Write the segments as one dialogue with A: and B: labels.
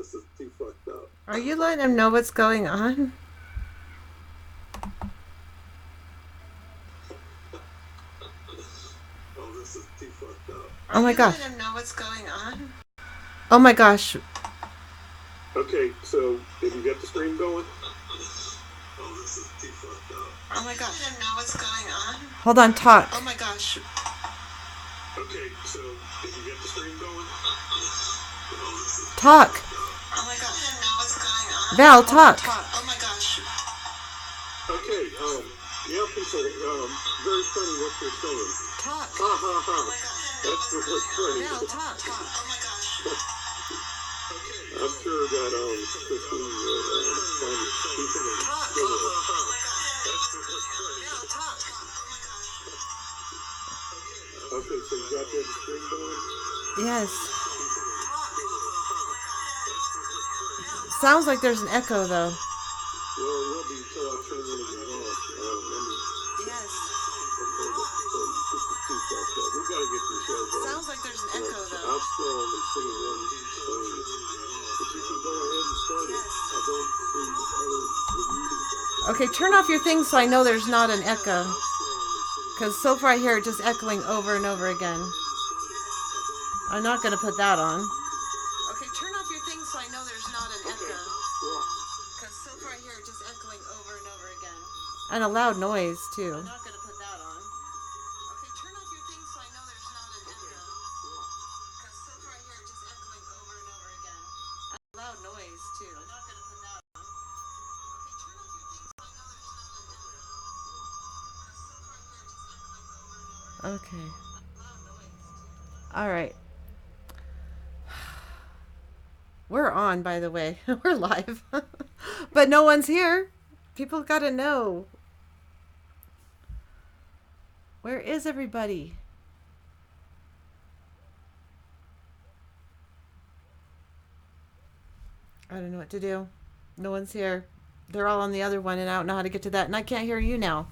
A: this is too fucked up.
B: Are you letting him know what's going on?
A: Oh, this is too fucked up.
B: Oh my gosh.
C: Let him know what's going on.
B: Oh my gosh.
A: Okay, so have you got the stream going? Oh, this is too fucked up.
C: Oh my gosh. Let him know what's going on.
B: Hold on, talk.
C: Oh my gosh.
A: Okay, so have you got the stream going?
B: Talk.
C: Oh my gosh. Let him know what's going on.
B: Val, talk.
C: Oh my gosh.
A: Okay, yeah, people, very funny what you're saying.
C: Talk.
A: Ha ha ha.
C: Oh my gosh.
A: That's what's funny.
C: Val, talk. Oh my gosh.
A: I'm sure that, Christine will, find people in
C: Talk.
A: Twitter.
C: That's what's funny. Val, talk.
A: Okay, so you got that stream going?
B: Yes. Sounds like there's an echo though.
A: Well, it will be until I turn anything off.
C: Yes.
A: We gotta get this show going.
C: Sounds like there's an echo though.
A: I'll scroll and see one screen. But you can go ahead and start it. I don't see the other.
B: Okay, turn off your thing so I know there's not an echo. Because so far I hear it just echoing over and over again. I'm not going to put that on.
C: Okay, turn off your thing so I know there's not an echo. Because so far I hear it just echoing over and over again.
B: And a loud noise too.
C: I'm not going to put that on. Okay, turn off your thing so I know there's not an echo. Because so far I hear it just echoing over and over again. And a loud noise too. I'm not going to put that on. Okay, turn off your thing so I know there's not an echo. Because so far I hear it just echoing over and over again.
B: Okay.
C: Loud noise too.
B: All right. We're on, by the way. We're live. But no one's here. People got to know. Where is everybody? I don't know what to do. No one's here. They're all on the other one, and I don't know how to get to that. And I can't hear you now.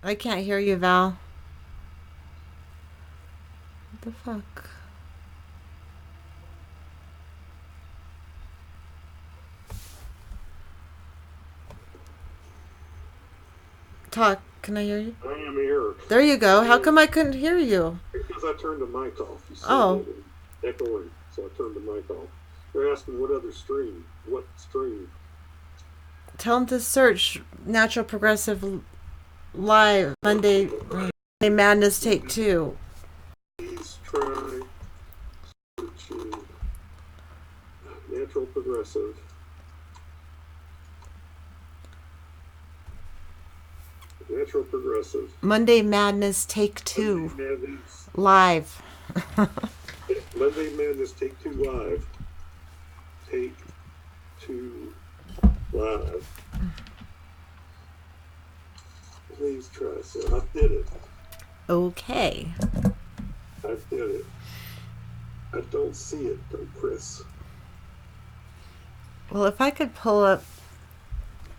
B: I can't hear you, Val. What the fuck? Talk. Can I hear you?
A: I am here.
B: There you go. How come I couldn't hear you?
A: Because I turned the mic off. You said
B: Oh.
A: it echoing, so I turned the mic off. They're asking what other stream? What stream?
B: Tell them to search Natural Progressive Live Monday Madness Take 2.
A: Please try searching Natural Progressive. Natural Progressive.
B: Monday Madness Take 2
A: Monday Madness,
B: Live.
A: Monday Madness Take 2 Live. Take 2 Live. Please try. So I did it.
B: Okay.
A: I did it. I don't see it though, Chris.
B: Well, if I could pull up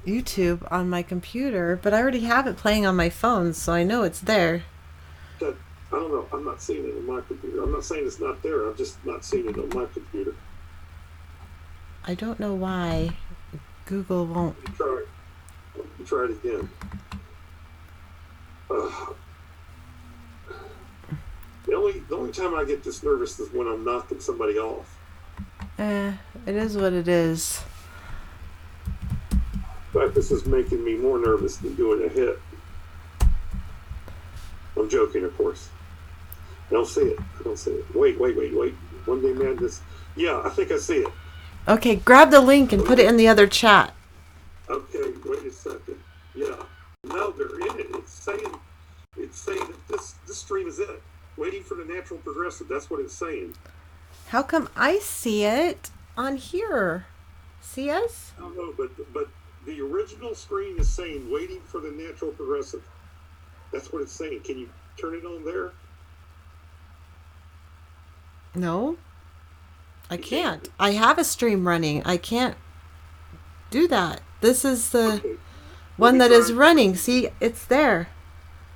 B: YouTube on my computer, but I already have it playing on my phone, so I know it's there.
A: I don't know. I'm not seeing it on my computer. I'm not saying it's not there. I'm just not seeing it on my computer.
B: I don't know why Google won't.
A: You try it. You try it again. The only time I get this nervous is when I'm knocking somebody off.
B: It is what it is.
A: In fact, this is making me more nervous than doing a hit. I'm joking, of course. I don't see it. I don't see it. Wait. One Day Madness. Yeah, I think I see it.
B: Okay, grab the link and put it in the other chat.
A: Okay, wait a second. Yeah. No, they're in it. It's saying that this stream is it. Waiting for the Natural Progressive. That's what it's saying.
B: How come I see it on here? See us?
A: I don't know, but the original screen is saying waiting for the Natural Progressive. That's what it's saying. Can you turn it on there?
B: No. I can't. I have a stream running. I can't do that. This is the
A: Okay.
B: one
A: me
B: that is
A: try.
B: running. See, it's there.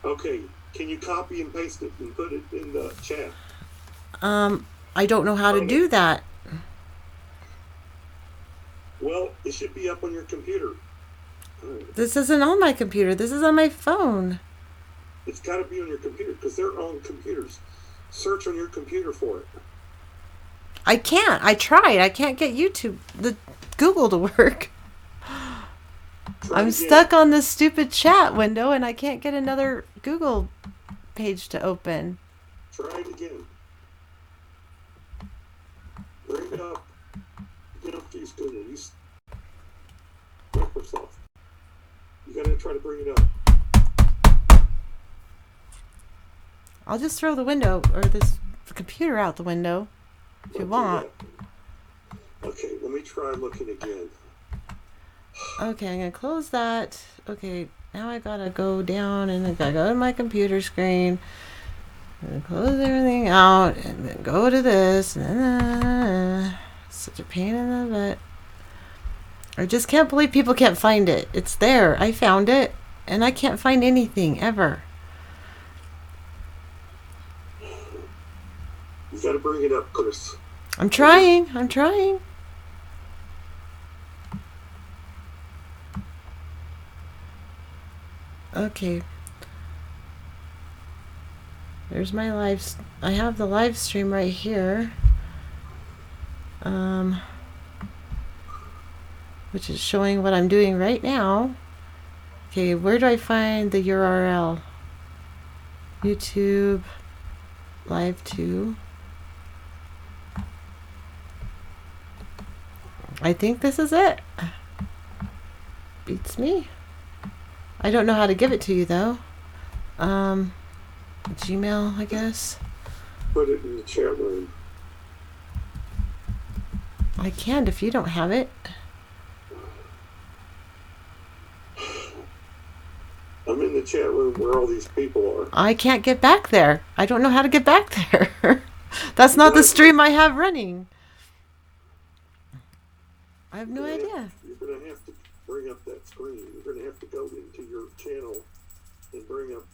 A: Okay, can you copy and paste it and put it in the chat?
B: I don't know how to
A: Okay.
B: do that.
A: Well, it should be up on your computer.
B: This isn't on my computer. This is on my phone.
A: It's got to be on your computer because they're on computers. Search on your computer for it.
B: I can't. I tried. I can't get the Google to work.
A: Try
B: I'm
A: it again.
B: stuck on this stupid chat window and I can't get another Google page to open.
A: Try it again. Bring it up. You don't use Google. Use Microsoft. You got to try to bring it up.
B: I'll just throw the window or this computer out the window if you want.
A: Yeah. Okay, let me try looking again.
B: Okay, I'm going to close that. Okay, now I got to go down and I got to go to my computer screen. And close everything out and then go to this. Such a pain in the butt. I just can't believe people can't find it. It's there. I found it. And I can't find anything ever.
A: You got to bring it up, Chris.
B: I'm trying. I'm trying. Okay. There's my I have the live stream right here. Which is showing what I'm doing right now. Okay, where do I find the URL? YouTube Live 2. I think this is it. Beats me. I don't know how to give it to you though. Gmail, I guess.
A: Put it in the chat room.
B: I can if you don't have it.
A: I'm in the chat room where all these people are.
B: I can't get back there. I don't know how to get back there. That's not the stream I have running. I have no idea.
A: You're going to have to bring up that screen. You're going to have to go into your channel and bring up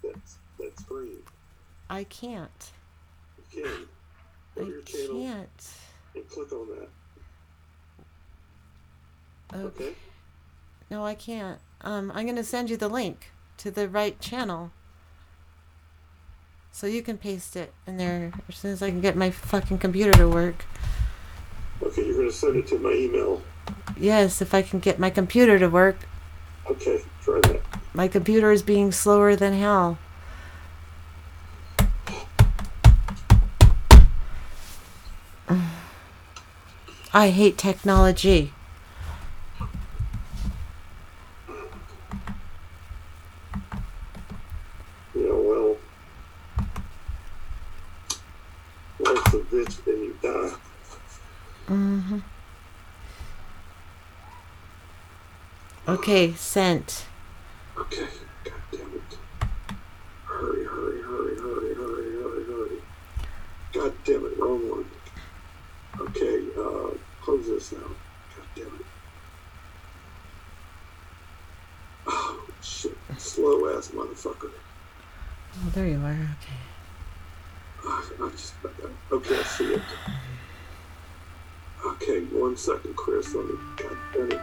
A: that screen.
B: I can't.
A: You can. Go to your channel
B: Can't.
A: and click on that. Okay?
B: No, I can't. I'm going to send you the link to the right channel. So you can paste it in there as soon as I can get my fucking computer to work.
A: Okay, you're going to send it to my email.
B: Yes, if I can get my computer to work.
A: Okay, try that.
B: My computer is being slower than hell. I hate technology.
A: Yeah, well, life's a bitch, then you die.
B: Mm-hmm. Okay, sent.
A: Okay, god damn it. Hurry, hurry, hurry, hurry, hurry, hurry, hurry. God damn it, wrong one. Okay, close this now. God damn it. Oh, shit. Slow ass motherfucker.
B: Oh, there you are. Okay.
A: Okay, I see it. Okay, 1 second, Chris. Let me. God damn it.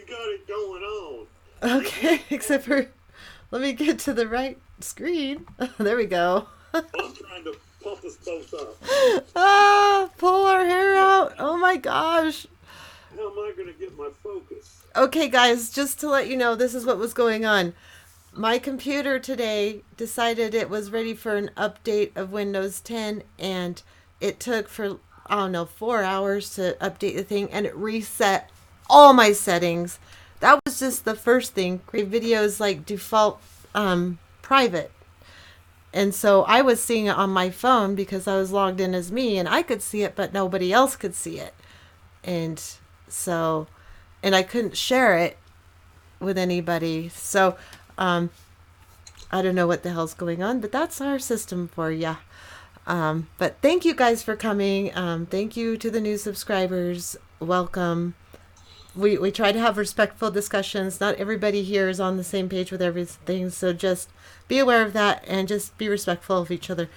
A: got it going on.
B: Okay, except for, let me get to the right screen. There we go.
A: I'm trying to pump us both up.
B: Pull our hair out. Oh my gosh.
A: How am I going to get my focus?
B: Okay, guys, just to let you know, this is what was going on. My computer today decided it was ready for an update of Windows 10, and it took for, I don't know, 4 hours to update the thing, and it reset all my settings. That was just the first thing. Create videos like default private. And so I was seeing it on my phone because I was logged in as me, and I could see it, but nobody else could see it. And so, and I couldn't share it with anybody. So, I don't know what the hell's going on, but that's our system for ya. But thank you guys for coming. Thank you to the new subscribers. Welcome. We try to have respectful discussions. Not everybody here is on the same page with everything, so just be aware of that and just be respectful of each other.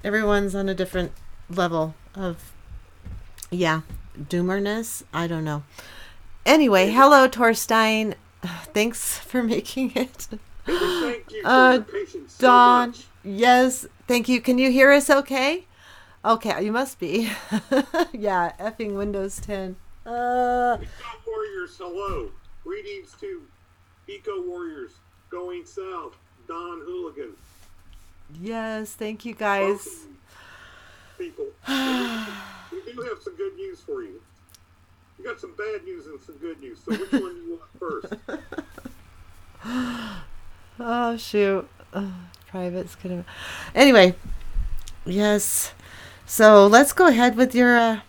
B: Everyone's on a different level of, doomerness. I don't know. Anyway, hello, Torstein. Thanks for making it.
A: Thank you for your patience so
B: Dawn,
A: much.
B: yes, thank you. Can you hear us okay? Okay, you must be. Yeah, effing Windows 10.
A: Eco Warriors, hello. Greetings to Eco Warriors going south. Don Hooligan.
B: Yes, thank you guys.
A: Welcome, people. We do have some good news for you. We got some bad news and some good news. So which one do you want first?
B: Oh, shoot. Private's gonna. Anyway, yes. So let's go ahead with your.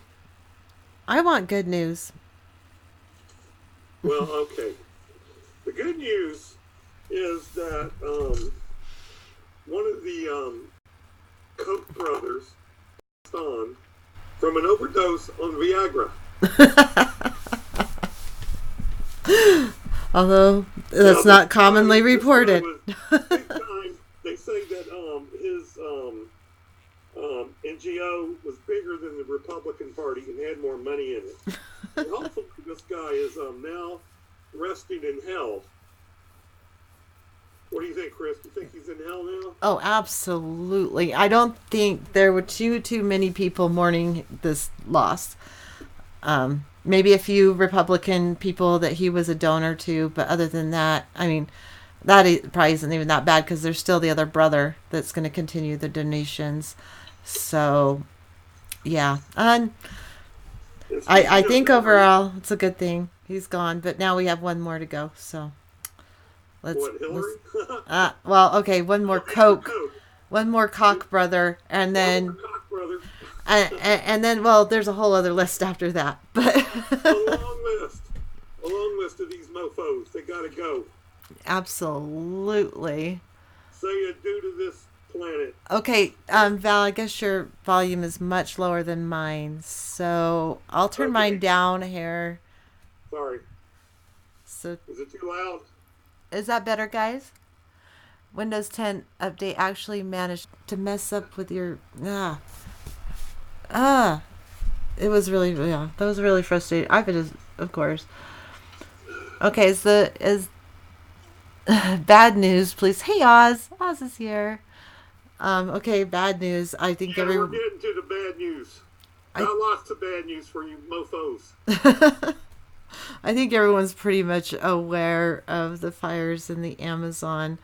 B: I want good news.
A: Well, okay. The good news is that one of the Koch brothers passed on from an overdose on Viagra.
B: Although that's not commonly reported.
A: Big time. They say that his NGO was bigger than the Republican Party and had more money in it. And hopefully this guy is now resting in hell. What do you think, Chris? Do you think he's in hell now?
B: Oh, absolutely. I don't think there were too many people mourning this loss. Maybe a few Republican people that he was a donor to, but other than that, I mean, that probably isn't even that bad because there's still the other brother that's going to continue the donations. So, yeah. And I think overall it's a good thing he's gone, but now we have one more to go. So let's.
A: What, Hillary?
B: Well, okay, one more one more Koch brother, and then.
A: Koch brother.
B: And then, well, there's a whole other list after that. But
A: a long list of these mofos. They gotta go.
B: Absolutely.
A: Say adieu to this planet.
B: Okay, Val, I guess your volume is much lower than mine, so I'll turn mine down here.
A: Sorry.
B: So
A: Is it too loud?
B: is that better, guys? Windows 10 update actually managed to mess up with your it was really, that was really frustrating. I could just, of course. Okay, is bad news, please. Hey, Oz is here. Okay, bad news. I think
A: We're getting to the bad news. Got lots of bad news for you mofos.
B: I think everyone's pretty much aware of the fires in the Amazon.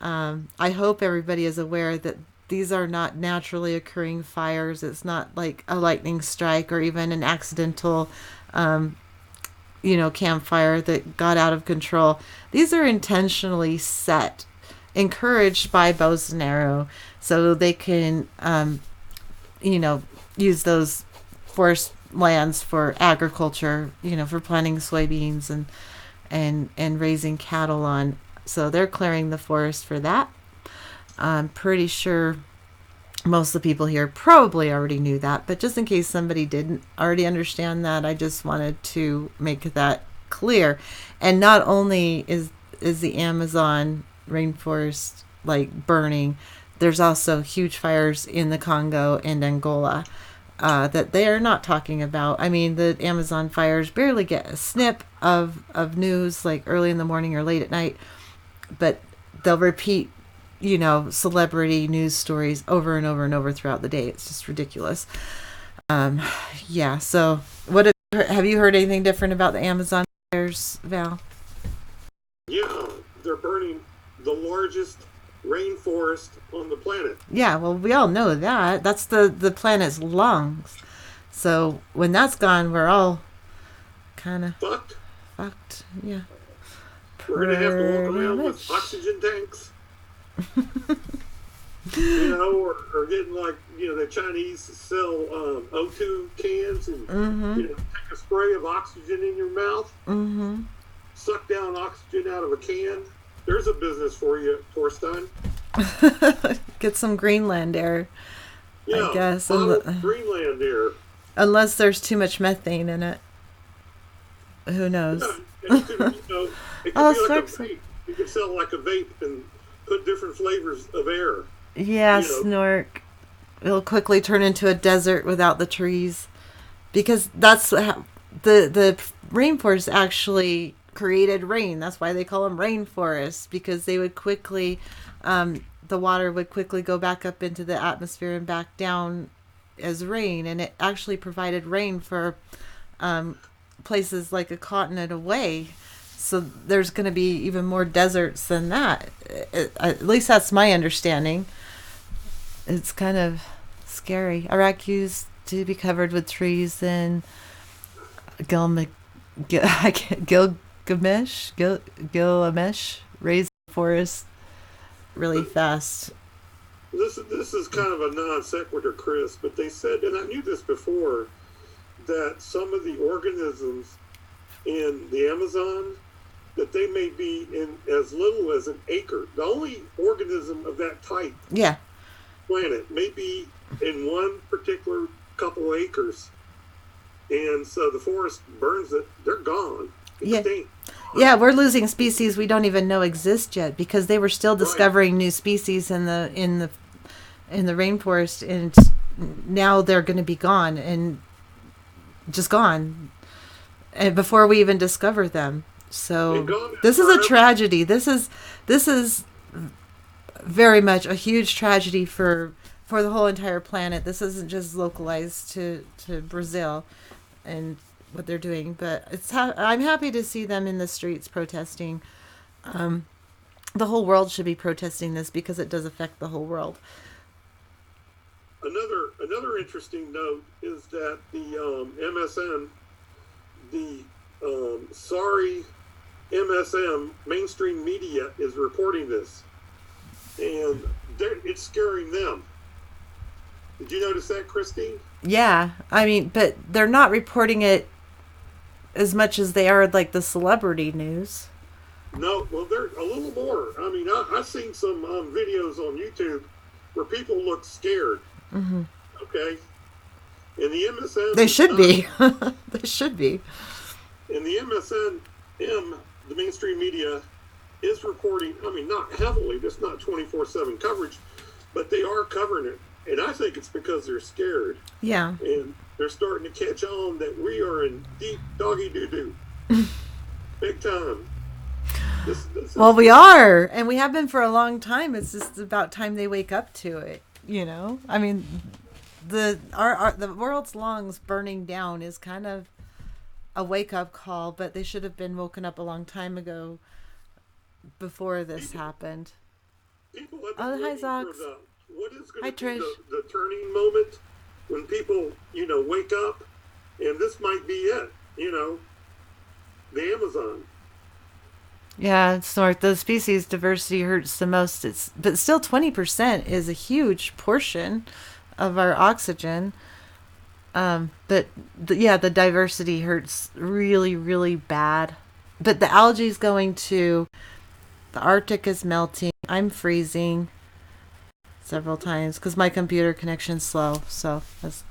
B: I hope everybody is aware that these are not naturally occurring fires. It's not like a lightning strike or even an accidental, campfire that got out of control. These are intentionally set, encouraged by Bolsonaro, so they can, use those forest lands for agriculture, for planting soybeans and raising cattle on. So they're clearing the forest for that. I'm pretty sure most of the people here probably already knew that, but just in case somebody didn't already understand that, I just wanted to make that clear. And not only is the Amazon rainforest like burning, there's also huge fires in the Congo and Angola. that they are not talking about. I mean, the Amazon fires barely get a snip of news like early in the morning or late at night, but they'll repeat, celebrity news stories over and over and over throughout the day. It's just ridiculous. Yeah. So, have you heard anything different about the Amazon fires, Val?
A: Yeah, they're burning the largest rainforest on the planet.
B: Yeah. Well, we all know that. That's the planet's lungs. So when that's gone, we're all kind of fucked. Yeah.
A: We're going to have to walk
B: Pretty
A: around
B: much.
A: with oxygen tanks. Or getting like, the Chinese sell O2 cans and, take a spray of oxygen in your mouth, suck down oxygen out of a can. There's a business for you, Torstein.
B: Get some Greenland air,
A: Yeah,
B: I guess.
A: Greenland air.
B: Unless there's too much methane in it. Who knows?
A: Yeah, and it could be like a vape. You could sell like a vape and put different flavors of air.
B: Yeah, snork. It'll quickly turn into a desert without the trees. Because that's how the rainforest actually created rain. That's why they call them rainforests. Because they would quickly, the water would quickly go back up into the atmosphere and back down as rain. And it actually provided rain for places like a continent away. So there's going to be even more deserts than that. At least that's my understanding. It's kind of scary. Iraq used to be covered with trees in Gilgamesh raised forests really fast.
A: This is kind of a non sequitur, Chris, but they said, and I knew this before, that some of the organisms in the Amazon, that they may be in as little as an acre. The only organism of that type, planet, may be in one particular couple acres, and so the forest burns it. They're gone. Extinct.
B: Yeah, we're losing species we don't even know exist yet because they were still discovering new species in the rainforest, and now they're going to be gone and just gone, and before we even discover them. So this is a tragedy. This is very much a huge tragedy for the whole entire planet. This isn't just localized to Brazil and what they're doing, but I'm happy to see them in the streets protesting. The whole world should be protesting this because it does affect the whole world.
A: Another interesting note is that the MSN, sorry MSM, mainstream media, is reporting this, and it's scaring them. Did you notice that, Christine?
B: Yeah, I mean, but they're not reporting it as much as they are like the celebrity news.
A: No, well, they're a little more. I mean, I've seen some videos on YouTube where people look scared. Mm-hmm. Okay, and the MSN,
B: they should be. They should be.
A: And the MSN, the mainstream media, is reporting. I mean, not heavily. That's not 24/7 coverage, but they are covering it. And I think it's because they're scared.
B: Yeah.
A: And they're starting to catch on that we are in deep doggy doo-doo. Big time.
B: Well, we are. And we have been for a long time. It's just about time they wake up to it, I mean, the world's lungs burning down is kind of a wake-up call, but they should have been woken up a long time ago before this happened.
A: People have been waiting
B: Zox.
A: for what is going
B: Hi,
A: to be
B: Trish.
A: the turning moment when people, wake up, and this might be it, the Amazon.
B: Yeah, Snort, the species diversity hurts the most. But still 20% is a huge portion of our oxygen. But the diversity hurts really, really bad. But the algae is the Arctic is melting. I'm freezing several times because my computer connection's slow. So that's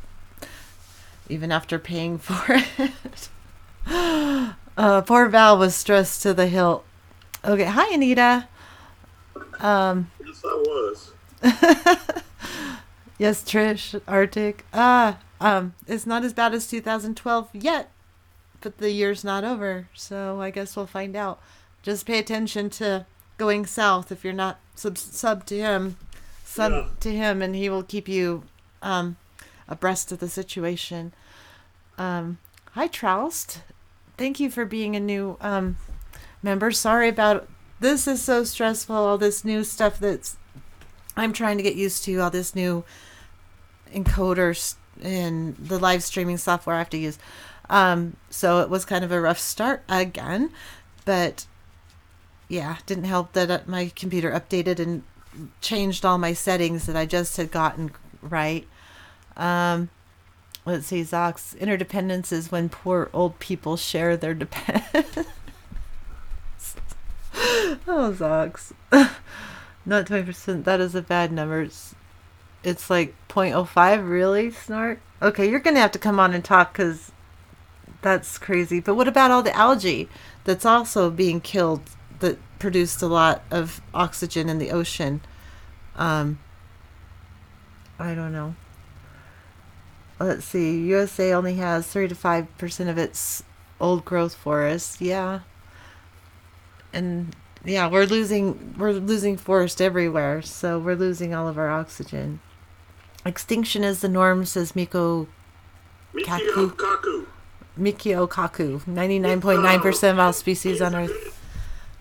B: even after paying for it. Poor Val was stressed to the hilt. Okay, hi Anita.
A: Yes, I was.
B: Yes, Trish, Arctic. It's not as bad as 2012 yet, but the year's not over, so I guess we'll find out. Just pay attention to going south if you're not sub
A: Yeah.
B: to him, and he will keep you um, abreast of the situation. Hi, Troust. Thank you for being a new member. Sorry about this. Is so stressful. All this new stuff that's I'm trying to get used to. All this new encoders and the live streaming software I have to use. So it was kind of a rough start again, but yeah, didn't help that my computer updated and changed all my settings that I just had gotten right. Um, let's see, Zox, interdependence is when poor old people share their dependence. Oh, Zox. Not 20%. That is a bad number. It's like 0.05, really, Snark? Okay, you're going to have to come on and talk because that's crazy. But what about all the algae that's also being killed that produced a lot of oxygen in the ocean? Um, I don't know. Let's see. USA only has 3 to 5% of its old growth forests. Yeah. And yeah, we're losing forest everywhere, so we're losing all of our oxygen. Extinction is the norm, says Miko
A: Michio
B: Kaku.
A: Kaku.
B: Mikio Kaku.
A: He's,
B: 99.9% of all species
A: he's,
B: on
A: an,
B: Earth.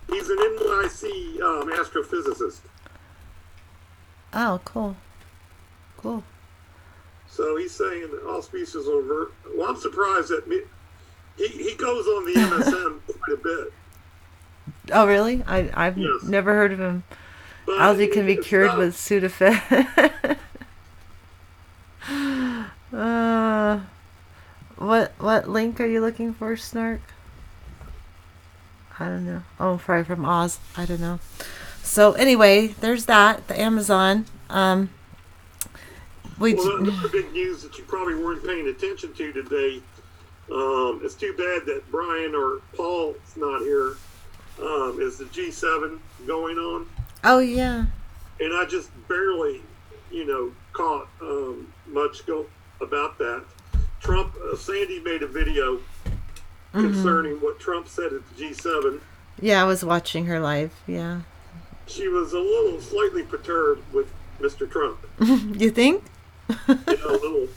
A: he's an NYC astrophysicist.
B: Oh, cool. Cool.
A: So he's saying that all species on Earth. Well, I'm surprised that he goes on the MSN quite a bit.
B: Oh, really? I've
A: Yes.
B: never heard of him.
A: But
B: Algae can be
A: it's
B: cured
A: not,
B: with Sudafed. uh, what link are you looking for, Snark? I don't know. Oh, probably from Oz. I don't know. So anyway, there's that. The Amazon.
A: well, another big news that you probably weren't paying attention to today. It's too bad that Brian or Paul's not here. Is the G7 going on?
B: Oh yeah.
A: And I just barely, caught much about that. Trump, Sandy made a video concerning what Trump said at the G7.
B: Yeah, I was watching her live. Yeah.
A: She was a little slightly perturbed with Mr. Trump.
B: You think?
A: A little,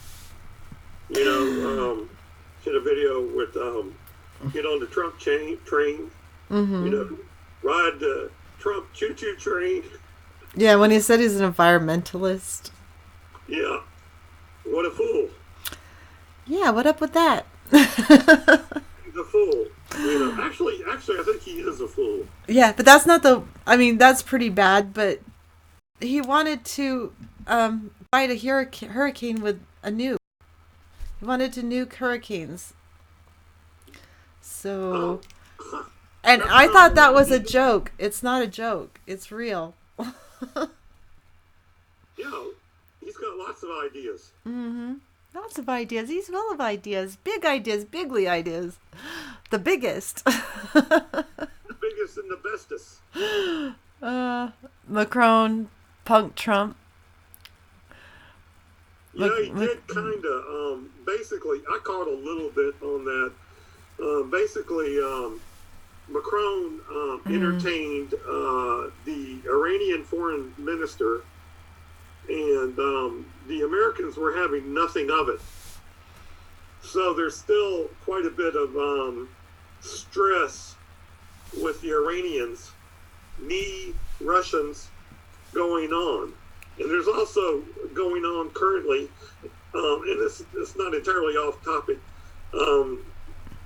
A: she had a video with get on the Trump train, ride the Trump choo-choo train.
B: Yeah, when he said he's an environmentalist.
A: Yeah. What a fool.
B: Yeah, what up with that?
A: He's a fool. Actually, I think he is a fool.
B: Yeah, but that's not that's pretty bad, but he wanted to fight a hurricane with a nuke. He wanted to nuke hurricanes. So, and I thought that was a joke. It's not a joke. It's real.
A: He's got lots of ideas.
B: Mm-hmm. Lots of ideas. He's full of ideas. Big ideas. Bigly ideas. The biggest.
A: The biggest and the bestest.
B: Macron, punk Trump.
A: He did kind of. Basically, I caught a little bit on that. Macron entertained the Iranian foreign minister, and the Americans were having nothing of it. So there's still quite a bit of stress with the Iranians, Russians going on. And there's also going on currently, and this is not entirely off topic,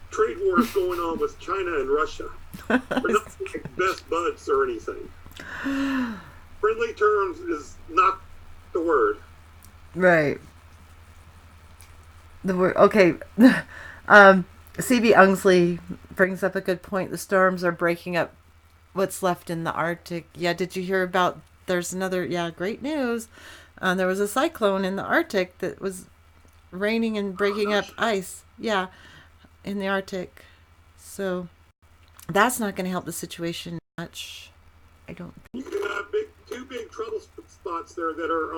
A: trade wars going on with China and Russia. They're not like best buds or anything. Friendly terms is not the word.
B: Right. The word. Okay. C.B. Ungsley brings up a good point. The storms are breaking up what's left in the Arctic. Yeah, did you hear about? There's another. Yeah, great news. There was a cyclone in the Arctic that was raining and breaking up ice. Yeah, in the Arctic. So that's not going to help the situation much. I don't think.
A: You can have two big trouble spots there that are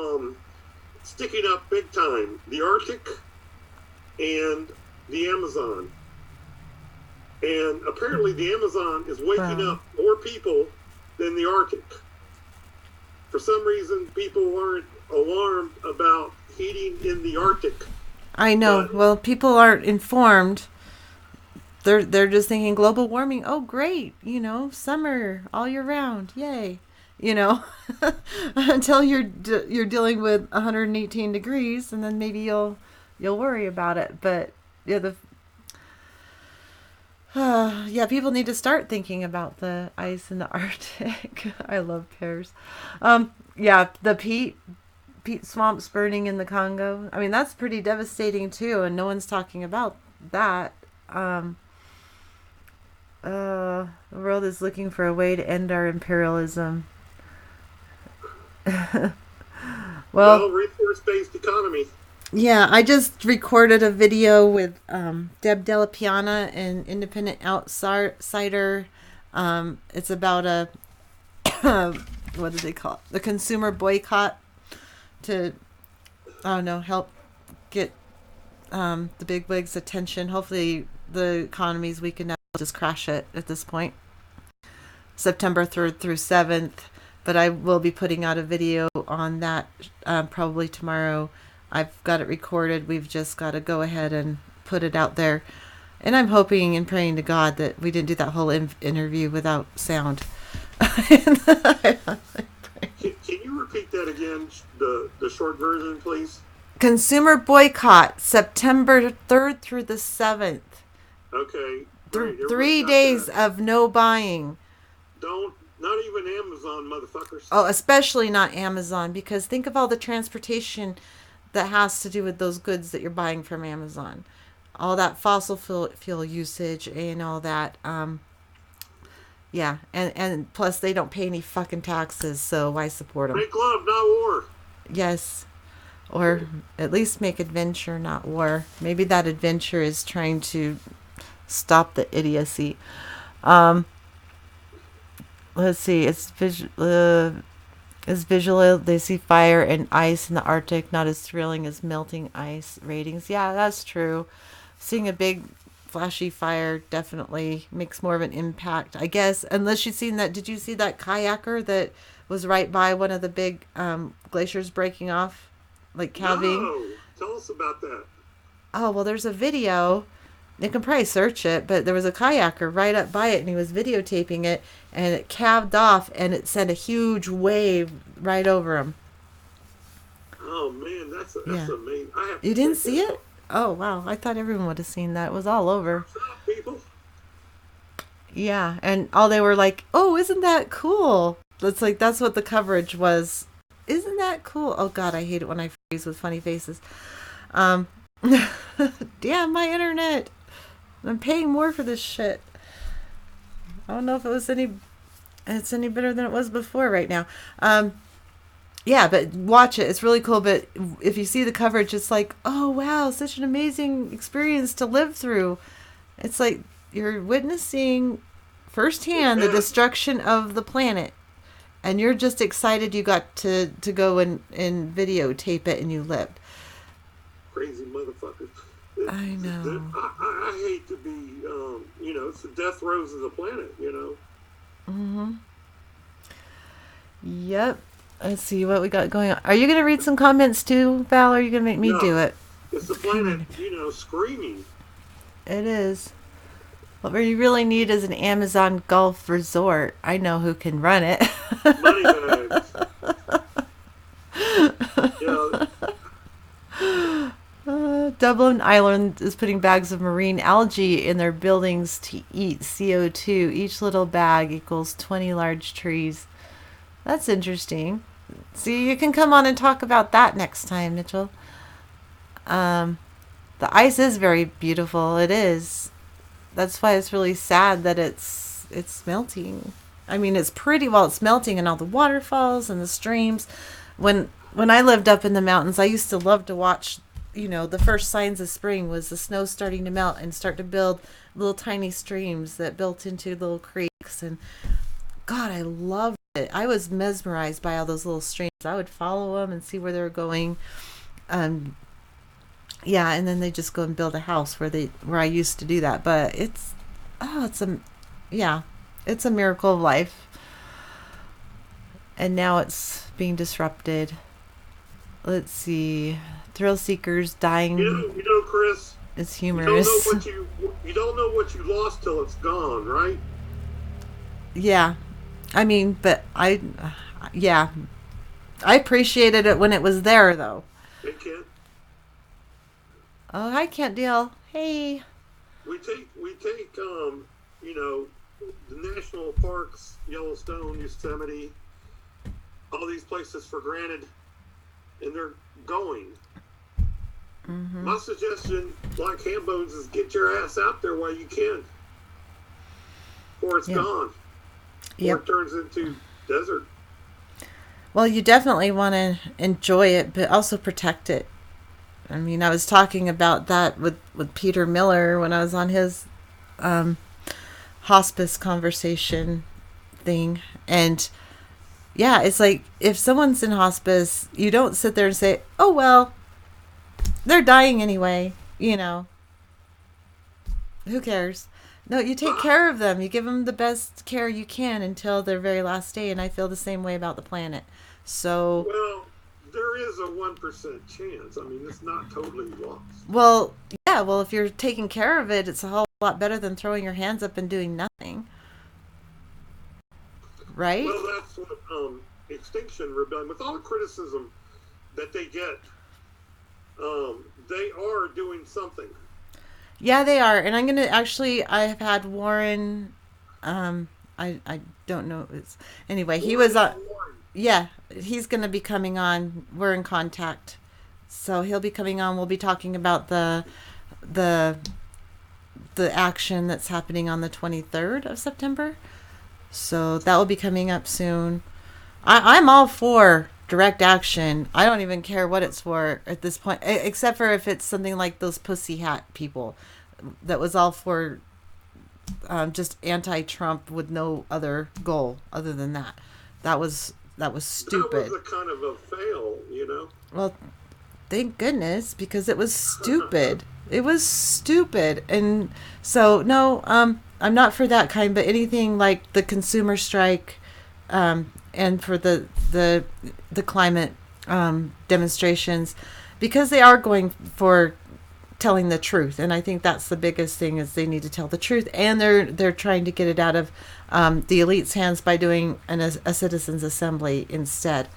A: sticking up big time. The Arctic and the Amazon. And apparently the Amazon is waking up more people than the Arctic. For some reason, people aren't alarmed about heating in the Arctic.
B: I know. Well, people aren't informed. They're just thinking global warming. Oh, great! Summer all year round. Yay! Until you're dealing with 118 degrees, and then maybe you'll worry about it. But yeah, people need to start thinking about the ice in the Arctic. I love pears. The peat swamps burning in the Congo. I mean, that's pretty devastating too, and no one's talking about that. The world is looking for a way to end our imperialism. Well,
A: resource-based economy.
B: Yeah, I just recorded a video with Deb Della Piana, an independent outsider. It's about a what do they call it? The consumer boycott to, I don't know, help get the big wigs' attention. Hopefully, the economy's weak enough to just crash it at this point. September 3rd through 7th. But I will be putting out a video on that probably tomorrow. I've got it recorded. We've just got to go ahead and put it out there. And I'm hoping and praying to God that we didn't do that whole interview without sound.
A: Can you repeat that again, the short version, please?
B: Consumer boycott, September 3rd through the 7th.
A: Okay.
B: 3 days of no buying.
A: Not even Amazon, motherfuckers.
B: Oh, especially not Amazon, because think of all the transportation that has to do with those goods that you're buying from Amazon. All that fossil fuel usage and all that. And plus they don't pay any fucking taxes, so why support them?
A: Make love, not war.
B: Yes. Or at least make adventure, not war. Maybe that adventure is trying to stop the idiocy. Let's see. It's visual. They see fire and ice in the Arctic, not as thrilling as melting ice ratings. Yeah, that's true. Seeing a big flashy fire definitely makes more of an impact, I guess. Unless you've seen that. Did you see that kayaker that was right by one of the big glaciers breaking off, like calving?
A: No, tell us about that.
B: Oh, well, there's a video. You can probably search it, but there was a kayaker right up by it, and he was videotaping it, and it calved off, and it sent a huge wave right over him.
A: Oh man, that's amazing.
B: You didn't see it? Oh wow, I thought everyone would have seen that. It was all over.
A: What's up, people?
B: Yeah, and all they were like, "Oh, isn't that cool?" That's what the coverage was. Isn't that cool? Oh God, I hate it when I freeze with funny faces. Damn my internet. I'm paying more for this shit. I don't know if it's any better than it was before right now. But watch it. It's really cool. But if you see the coverage, it's like, oh wow, such an amazing experience to live through. It's like you're witnessing firsthand the destruction of the planet. And you're just excited you got to go and videotape it and you lived.
A: Crazy motherfuckers.
B: I know.
A: I hate to be, it's the death throes of the planet,
B: Mm-hmm. Yep. Let's see what we got going on. Are you going to read some comments too, Val, or are you going to make me do it?
A: It's the planet, screaming.
B: It is. What we really need is an Amazon Gulf resort. I know who can run it.
A: Money bags.
B: Dublin Island is putting bags of marine algae in their buildings to eat CO2. Each little bag equals 20 large trees. That's interesting. See, you can come on and talk about that next time, Mitchell. The ice is very beautiful. It is. That's why it's really sad that it's melting. I mean, it's pretty well. It's melting in all the waterfalls and the streams. When I lived up in the mountains, I used to love to watch. The first signs of spring was the snow starting to melt and start to build little tiny streams that built into little creeks. And God, I loved it. I was mesmerized by all those little streams. I would follow them and see where they were going. Um, yeah, and then they just go and build a house where I used to do that. But yeah, it's a miracle of life, and now it's being disrupted. Let's see, thrill seekers dying.
A: Chris,
B: It's
A: you don't know
B: humorous.
A: you don't know what you lost till it's gone, right?
B: Yeah, I mean, yeah, I appreciated it when it was there, though.
A: They can't.
B: Oh, I can't deal. Hey.
A: We take the national parks, Yellowstone, Yosemite, all these places for granted, and they're going. My suggestion, like ham bones, is get your ass out there while you can, before it's gone, before it turns into desert.
B: Well, you definitely want to enjoy it, but also protect it. I mean, I was talking about that with Peter Miller when I was on his hospice conversation thing. And yeah, it's like if someone's in hospice, you don't sit there and say, oh, well, they're dying anyway. Who cares? No, you take care of them. You give them the best care you can until their very last day. And I feel the same way about the planet. So,
A: Well, there is a 1% chance. I mean, it's not totally lost.
B: well, yeah, well, if you're taking care of it, it's a whole lot better than throwing your hands up and doing nothing. Right?
A: Well, that's what Extinction Rebellion, with all the criticism that they get, they are doing something.
B: Yeah, they are. And I'm going to I've had Warren, I don't know. Anyway, he was on, yeah, he's going to be coming on. We're in contact. So he'll be coming on. We'll be talking about the action that's happening on the 23rd of September. So that will be coming up soon. I'm all for direct action. I don't even care what it's for at this point, except for if it's something like those pussy hat people that was all for just anti-Trump with no other goal other than that. That was stupid.
A: That was a kind of a fail.
B: Well, thank goodness, because it was stupid. It was stupid. And so, no, I'm not for that kind, but anything like the consumer strike, and for the climate demonstrations, because they are going for telling the truth, and I think that's the biggest thing is they need to tell the truth, and they're trying to get it out of the elite's hands by doing a citizens' assembly instead.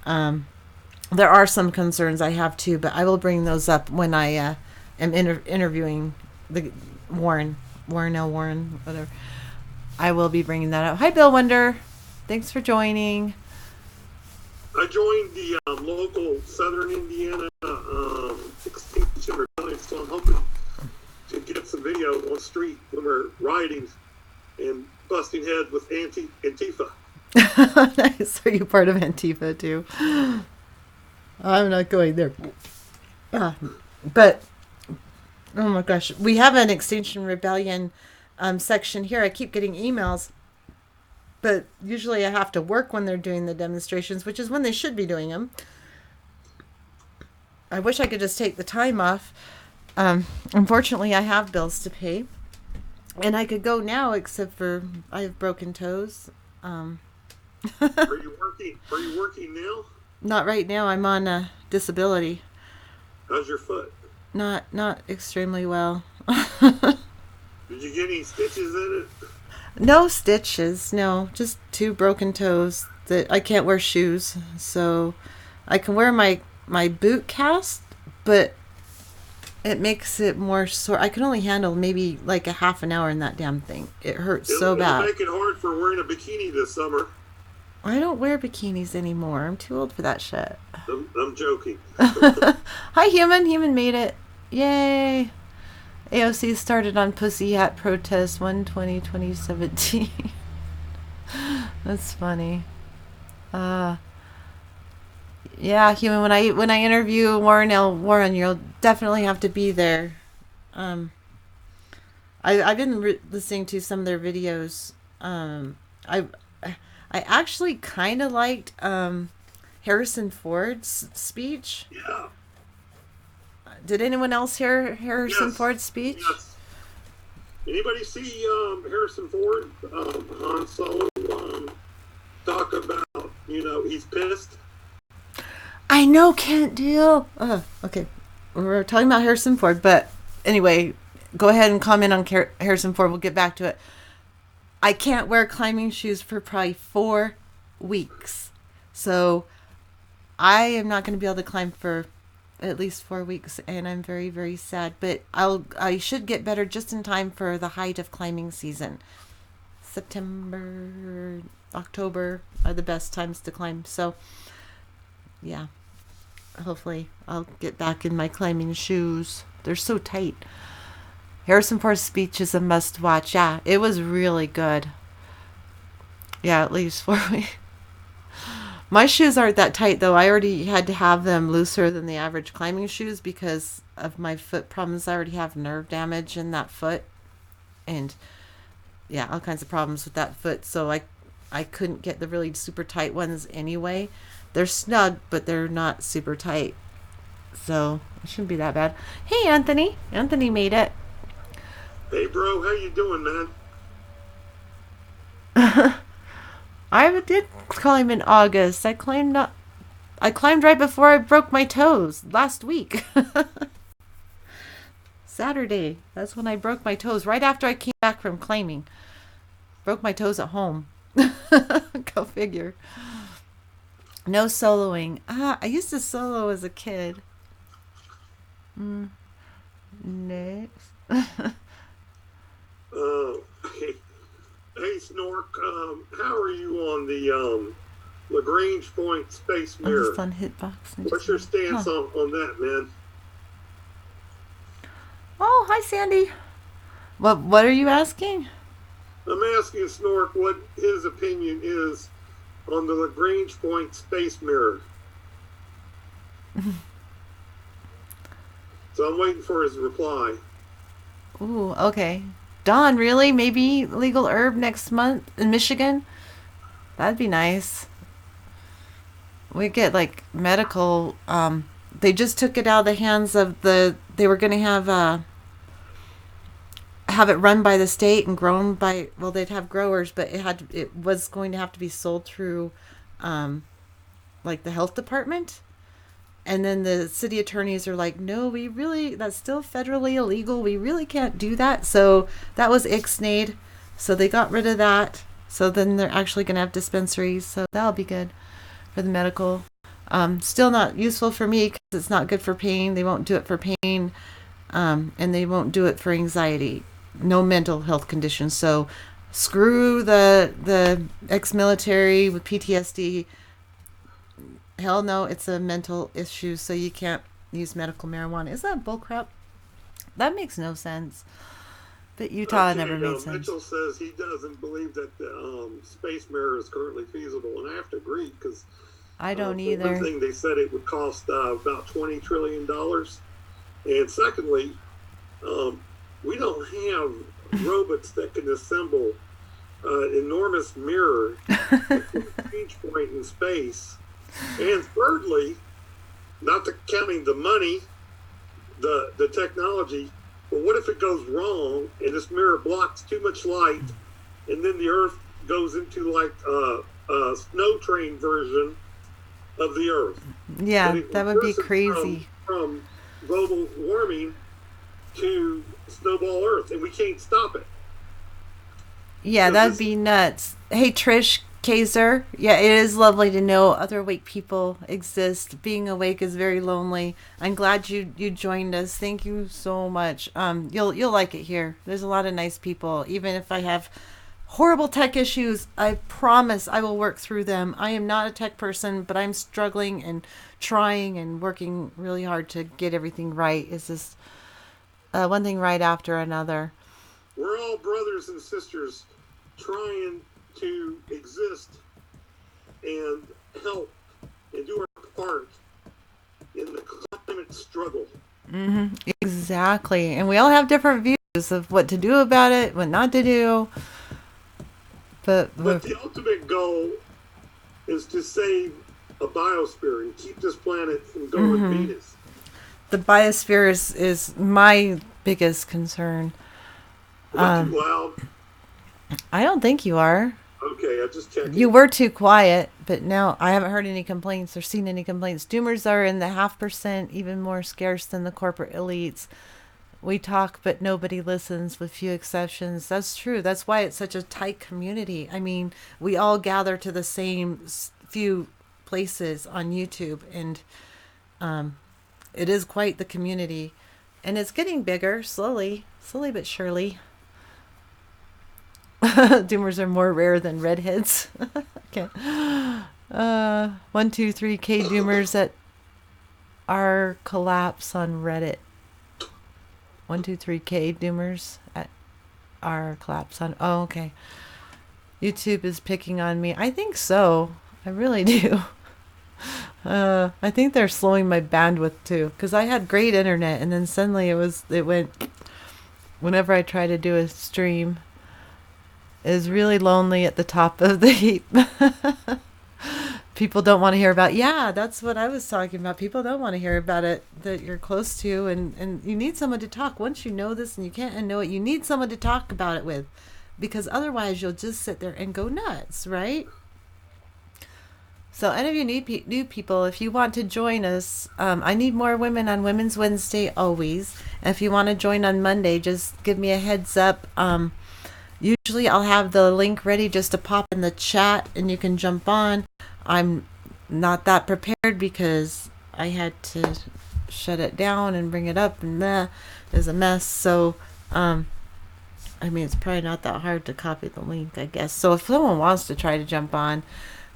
B: There are some concerns I have too, but I will bring those up when I am interviewing the Warren, whatever. I will be bringing that up. Hi, Bill Wonder. Thanks for joining.
A: I joined the local Southern Indiana Extinction Rebellion, so I'm hoping to get some video on the street when we're rioting and busting heads with Antifa.
B: Nice. Are you part of Antifa too? I'm not going there. But oh my gosh, we have an Extinction Rebellion section here. I keep getting emails, but usually I have to work when they're doing the demonstrations, which is when they should be doing them. I wish I could just take the time off. Unfortunately, I have bills to pay, and I could go now, except for I have broken toes.
A: Are you working? Are you working now?
B: Not right now. I'm on disability.
A: How's your foot?
B: Not extremely well.
A: Did you get any stitches in it?
B: No stitches. No, just 2 broken toes that I can't wear shoes. So I can wear my boot cast, but it makes it more sore. I can only handle maybe like a half an hour in that damn thing. It hurts so bad.
A: It'll make it hard for wearing a bikini this summer.
B: I don't wear bikinis anymore. I'm too old for that shit.
A: I'm joking.
B: Hi, Human. Human made it. Yay. AOC started on Pussy Hat Protest 1/20/2017. That's funny. Yeah, Human. When I interview Warren, you'll definitely have to be there. I've been listening to some of their videos. I actually kind of liked Harrison Ford's speech.
A: Yeah.
B: Did anyone else hear Harrison
A: Yes.
B: Ford's speech?
A: Yes. Anybody see Harrison Ford, Han Solo, talk about, he's pissed?
B: I know, can't deal. Okay. We're talking about Harrison Ford, but anyway, go ahead and comment on Harrison Ford. We'll get back to it. I can't wear climbing shoes for probably 4 weeks. So I am not going to be able to climb for at least 4 weeks, and I'm very, very sad. But I should get better just in time for the height of climbing season. September, October are the best times to climb. So, yeah, hopefully I'll get back in my climbing shoes. They're so tight. Harrison Ford's speech is a must watch. Yeah, it was really good. Yeah, at least 4 weeks. My shoes aren't that tight, though. I already had to have them looser than the average climbing shoes because of my foot problems. I already have nerve damage in that foot. And, yeah, all kinds of problems with that foot. So I couldn't get the really super tight ones anyway. They're snug, but they're not super tight. So it shouldn't be that bad. Hey, Anthony. Anthony made it.
A: Hey, bro, how you doing, man?
B: I did climb in August. I climbed right before I broke my toes last week. Saturday. That's when I broke my toes. Right after I came back from climbing. Broke my toes at home. Go figure. No soloing. I used to solo as a kid. Next.
A: Hey, Snork, how are you on the Lagrange point space mirror?
B: Just on hitbox.
A: What's your stance on that, man?
B: Oh, hi, Sandy. What are you asking?
A: I'm asking Snork what his opinion is on the Lagrange point space mirror. So I'm waiting for his reply.
B: Ooh, okay. Dawn, really? Maybe legal herb next month in Michigan? That'd be nice. We get like medical. They just took it out of the hands of they were going to have it run by the state and grown by, well, they'd have growers, but it was going to have to be sold through like the health department. And then the city attorneys are like, no, that's still federally illegal. We really can't do that. So that was ixnayed. So they got rid of that. So then they're actually going to have dispensaries. So that'll be good for the medical. Still not useful for me because it's not good for pain. They won't do it for pain. And they won't do it for anxiety. No mental health conditions. So screw the ex-military with PTSD. Hell no, it's a mental issue, so you can't use medical marijuana. Is that bullcrap? That makes no sense. But Utah never made sense.
A: Mitchell says he doesn't believe that the space mirror is currently feasible, and I have to agree because
B: I don't either.
A: One thing, they said it would cost about $20 trillion, and secondly, we don't have robots that can assemble an enormous mirror at each point in space. And thirdly, not counting the money, the technology, but what if it goes wrong and this mirror blocks too much light and then the Earth goes into like a snow train version of the Earth?
B: Yeah, that would be crazy.
A: From global warming to snowball Earth, and we can't stop it.
B: Yeah, that'd be nuts. Hey, Trish Kaiser. Yeah, it is lovely to know other awake people exist. Being awake is very lonely. I'm glad you joined us. Thank you so much. You'll like it here. There's a lot of nice people. Even if I have horrible tech issues, I promise I will work through them. I am not a tech person, but I'm struggling and trying and working really hard to get everything right. It's just one thing right after another.
A: We're all brothers and sisters trying to exist and help and do our part in the climate struggle.
B: Mm-hmm. Exactly. And we all have different views of what to do about it, what not to do. But
A: the ultimate goal is to save a biosphere and keep this planet from going Venus.
B: The biosphere is my biggest concern.
A: Am I too loud?
B: I don't think you are.
A: Okay, I just checking.
B: You were too quiet, but now I haven't heard any complaints or seen any complaints. Doomers are in the 0.5%, even more scarce than the corporate elites. We talk, but nobody listens, with few exceptions. That's true. That's why it's such a tight community. I mean, we all gather to the same few places on YouTube, and it is quite the community. And it's getting bigger, slowly but surely. Doomers are more rare than redheads. Okay. 123K Doomers at our collapse on Reddit. 123K Doomers at our collapse on. Oh, okay. YouTube is picking on me. I think so. I really do. I think they're slowing my bandwidth too, because I had great internet, and then suddenly it went. Whenever I try to do a stream, it was really lonely at the top of the heap. People don't want to hear about. Yeah, that's what I was talking about. People don't want to hear about it that you're close to, and you need someone to talk. Once you know this and you can't unknow it, you need someone to talk about it with, because otherwise you'll just sit there and go nuts, right? So any of you need new people, if you want to join us, I need more women on Women's Wednesday always. And if you want to join on Monday, just give me a heads up. Usually I'll have the link ready just to pop in the chat and you can jump on. I'm not that prepared because I had to shut it down and bring it up, and that is a mess. So, I mean, it's probably not that hard to copy the link, I guess. So if someone wants to try to jump on,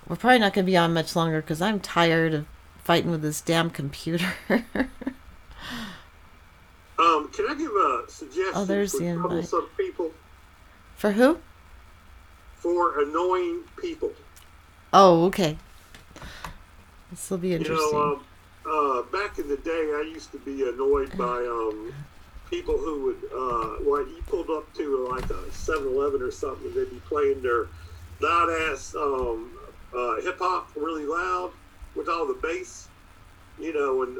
B: we're probably not going to be on much longer because I'm tired of fighting with this damn computer.
A: Can I give a suggestion
B: Oh, there's
A: for
B: the invite.
A: troublesome people?
B: For who?
A: For annoying people.
B: Oh, okay. This will be
A: You
B: interesting.
A: know, back in the day, I used to be annoyed by people who would, like, you pulled up to like a 7-Eleven or something, they'd be playing their loud ass hip hop really loud with all the bass, you know, and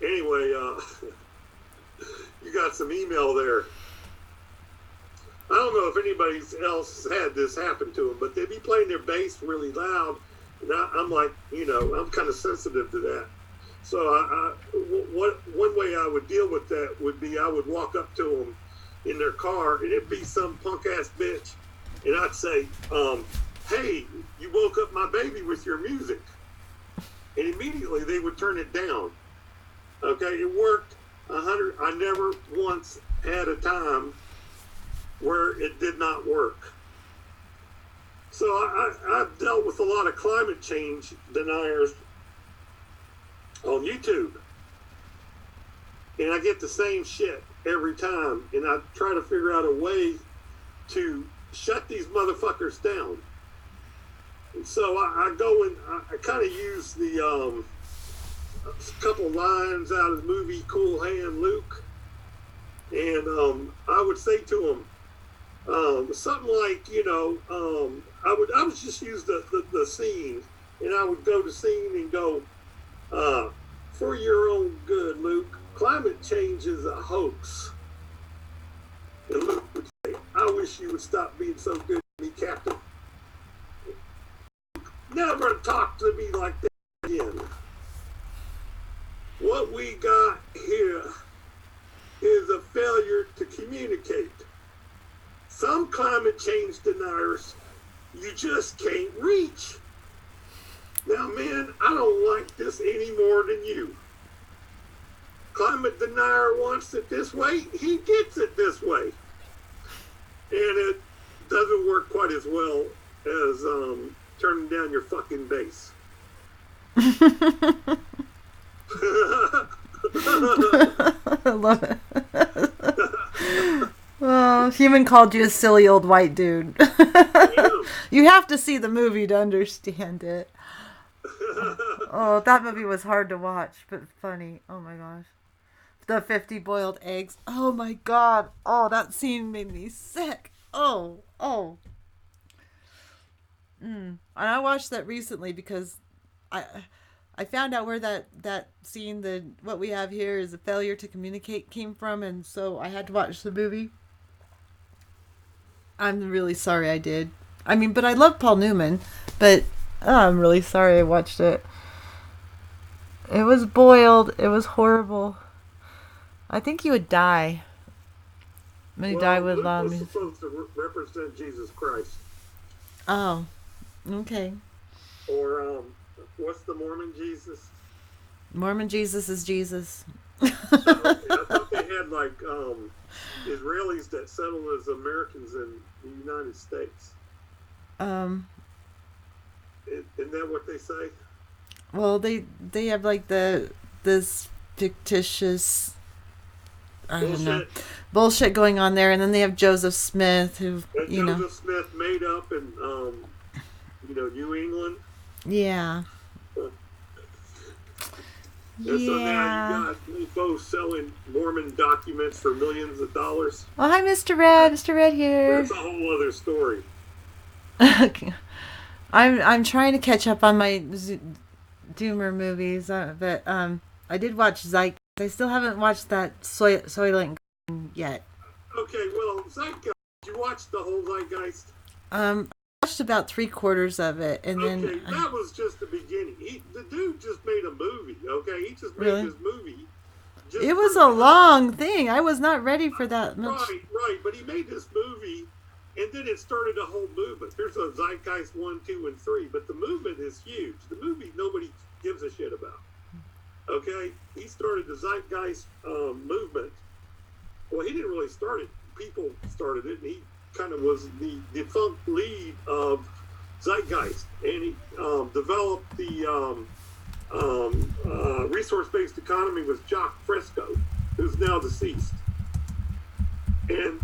A: anyway, you got some email there. I don't know if anybody else had this happen to them, but they'd be playing their bass really loud, and I'm like, you know, I'm kind of sensitive to that. So one way I would deal with that would be I would walk up to them in their car, and it'd be some punk ass bitch, and I'd say, "Hey, you woke up my baby with your music," and immediately they would turn it down. Okay, it worked. I never once had a time where it did not work. So I've dealt with a lot of climate change deniers on YouTube, and I get the same shit every time, and I try to figure out a way to shut these motherfuckers down. And so I go and I kind of use the a couple lines out of the movie Cool Hand Luke, and I would say to him, something like, you know, I would just use the scene, and I would go to scene and go, for your own good, Luke, climate change is a hoax. And Luke would say, I wish you would stop being so good to me, Captain. Never talk to me like that again. What we got here is a failure to communicate. Some climate change deniers you just can't reach. Now, man, I don't like this any more than you. Climate denier wants it this way, he gets it this way. And it doesn't work quite as well as turning down your fucking bass.
B: I love it. Oh, Human called you a silly old white dude. You have to see the movie to understand it. Oh, that movie was hard to watch, but funny. Oh my gosh. The 50 boiled eggs. Oh my god. Oh, that scene made me sick. Oh. And I watched that recently because I I found out where that scene, the what we have here is a failure to communicate, came from, and so I had to watch the movie. I'm really sorry I did. I mean, but I love Paul Newman, but I'm really sorry I watched it. It was boiled. It was horrible. I think he would die. When he died with
A: Luke was
B: music.
A: supposed to represent Jesus Christ.
B: Oh, okay.
A: Or, what's the Mormon Jesus?
B: Mormon Jesus is Jesus.
A: I thought they had, like, Israelis that settled as Americans in the United States.
B: Um,
A: Isn't that what they say?
B: well, they have like this fictitious, I don't know, bullshit going on there, and then they have Joseph Smith, who
A: And
B: you know,
A: Joseph Smith made up in, New England.
B: yeah,
A: And so now
B: yeah.
A: you got people selling Mormon documents for millions of dollars.
B: Oh, hi, Mr. Red. Mr. Red here.
A: That's a whole other story.
B: I'm trying to catch up on my Doomer movies, but I did watch Zeitgeist. I still haven't watched that Soylent Green yet.
A: Okay, well, Zeitgeist, you watched the whole Zeitgeist?
B: I watched about 3/4 of it, and
A: Okay,
B: then
A: that was just the beginning. The dude just made a movie, okay? He just made
B: Really?
A: his movie.
B: It was a long thing. I was not ready for that much.
A: Right, but he made this movie, and then it started a whole movement. There's a Zeitgeist 1, 2, and 3, but the movement is huge. The movie nobody gives a shit about. Okay? He started the Zeitgeist movement. Well, he didn't really start it. People started it, and he kind of was the defunct lead of Zeitgeist, and he developed the resource-based economy with Jock Fresco, who's now deceased. And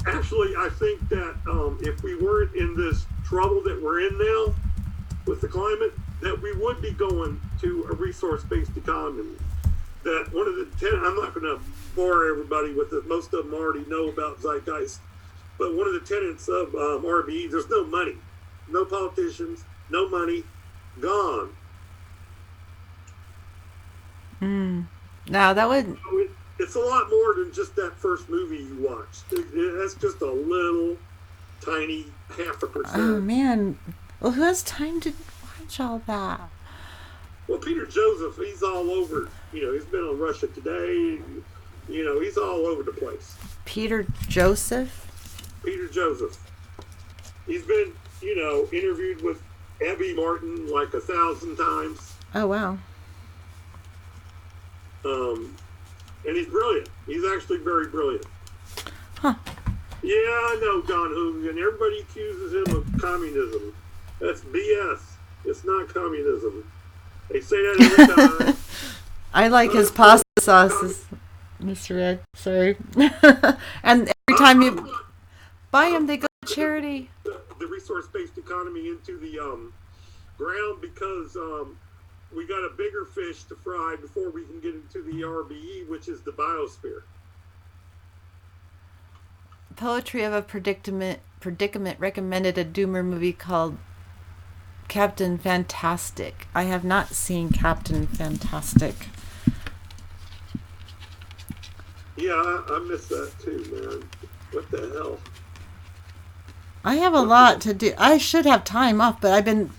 A: actually, I think that if we weren't in this trouble that we're in now with the climate, that we would be going to a resource-based economy. That one of the 10, I'm not going to bore everybody with it. Most of them already know about Zeitgeist. But one of the tenets of RBE, there's no money, no politicians, no money, gone.
B: Now that would
A: It's a lot more than just that first movie you watched. That's just a little tiny 0.5%.
B: oh man. Well, who has time to watch all that?
A: Well, Peter Joseph, he's all over. He's been on Russia Today. He's all over the place.
B: Peter Joseph?
A: Peter Joseph. He's been, interviewed with Abby Martin like 1,000 times.
B: Oh wow.
A: And he's brilliant. He's actually very brilliant.
B: Huh.
A: Yeah, I know, Don Hogan. Everybody accuses him of communism. That's BS. It's not communism. They say that every time.
B: I like his pasta sauces, Mr. Ed. Sorry. And every time you buy them, they go to charity.
A: The resource-based economy into the ground because we got a bigger fish to fry before we can get into the RBE, which is the biosphere.
B: Poetry of a Predicament recommended a Doomer movie called Captain Fantastic. I have not seen Captain Fantastic.
A: Yeah, I missed that too, man. What the hell?
B: I have a lot to do. I should have time off, but I've been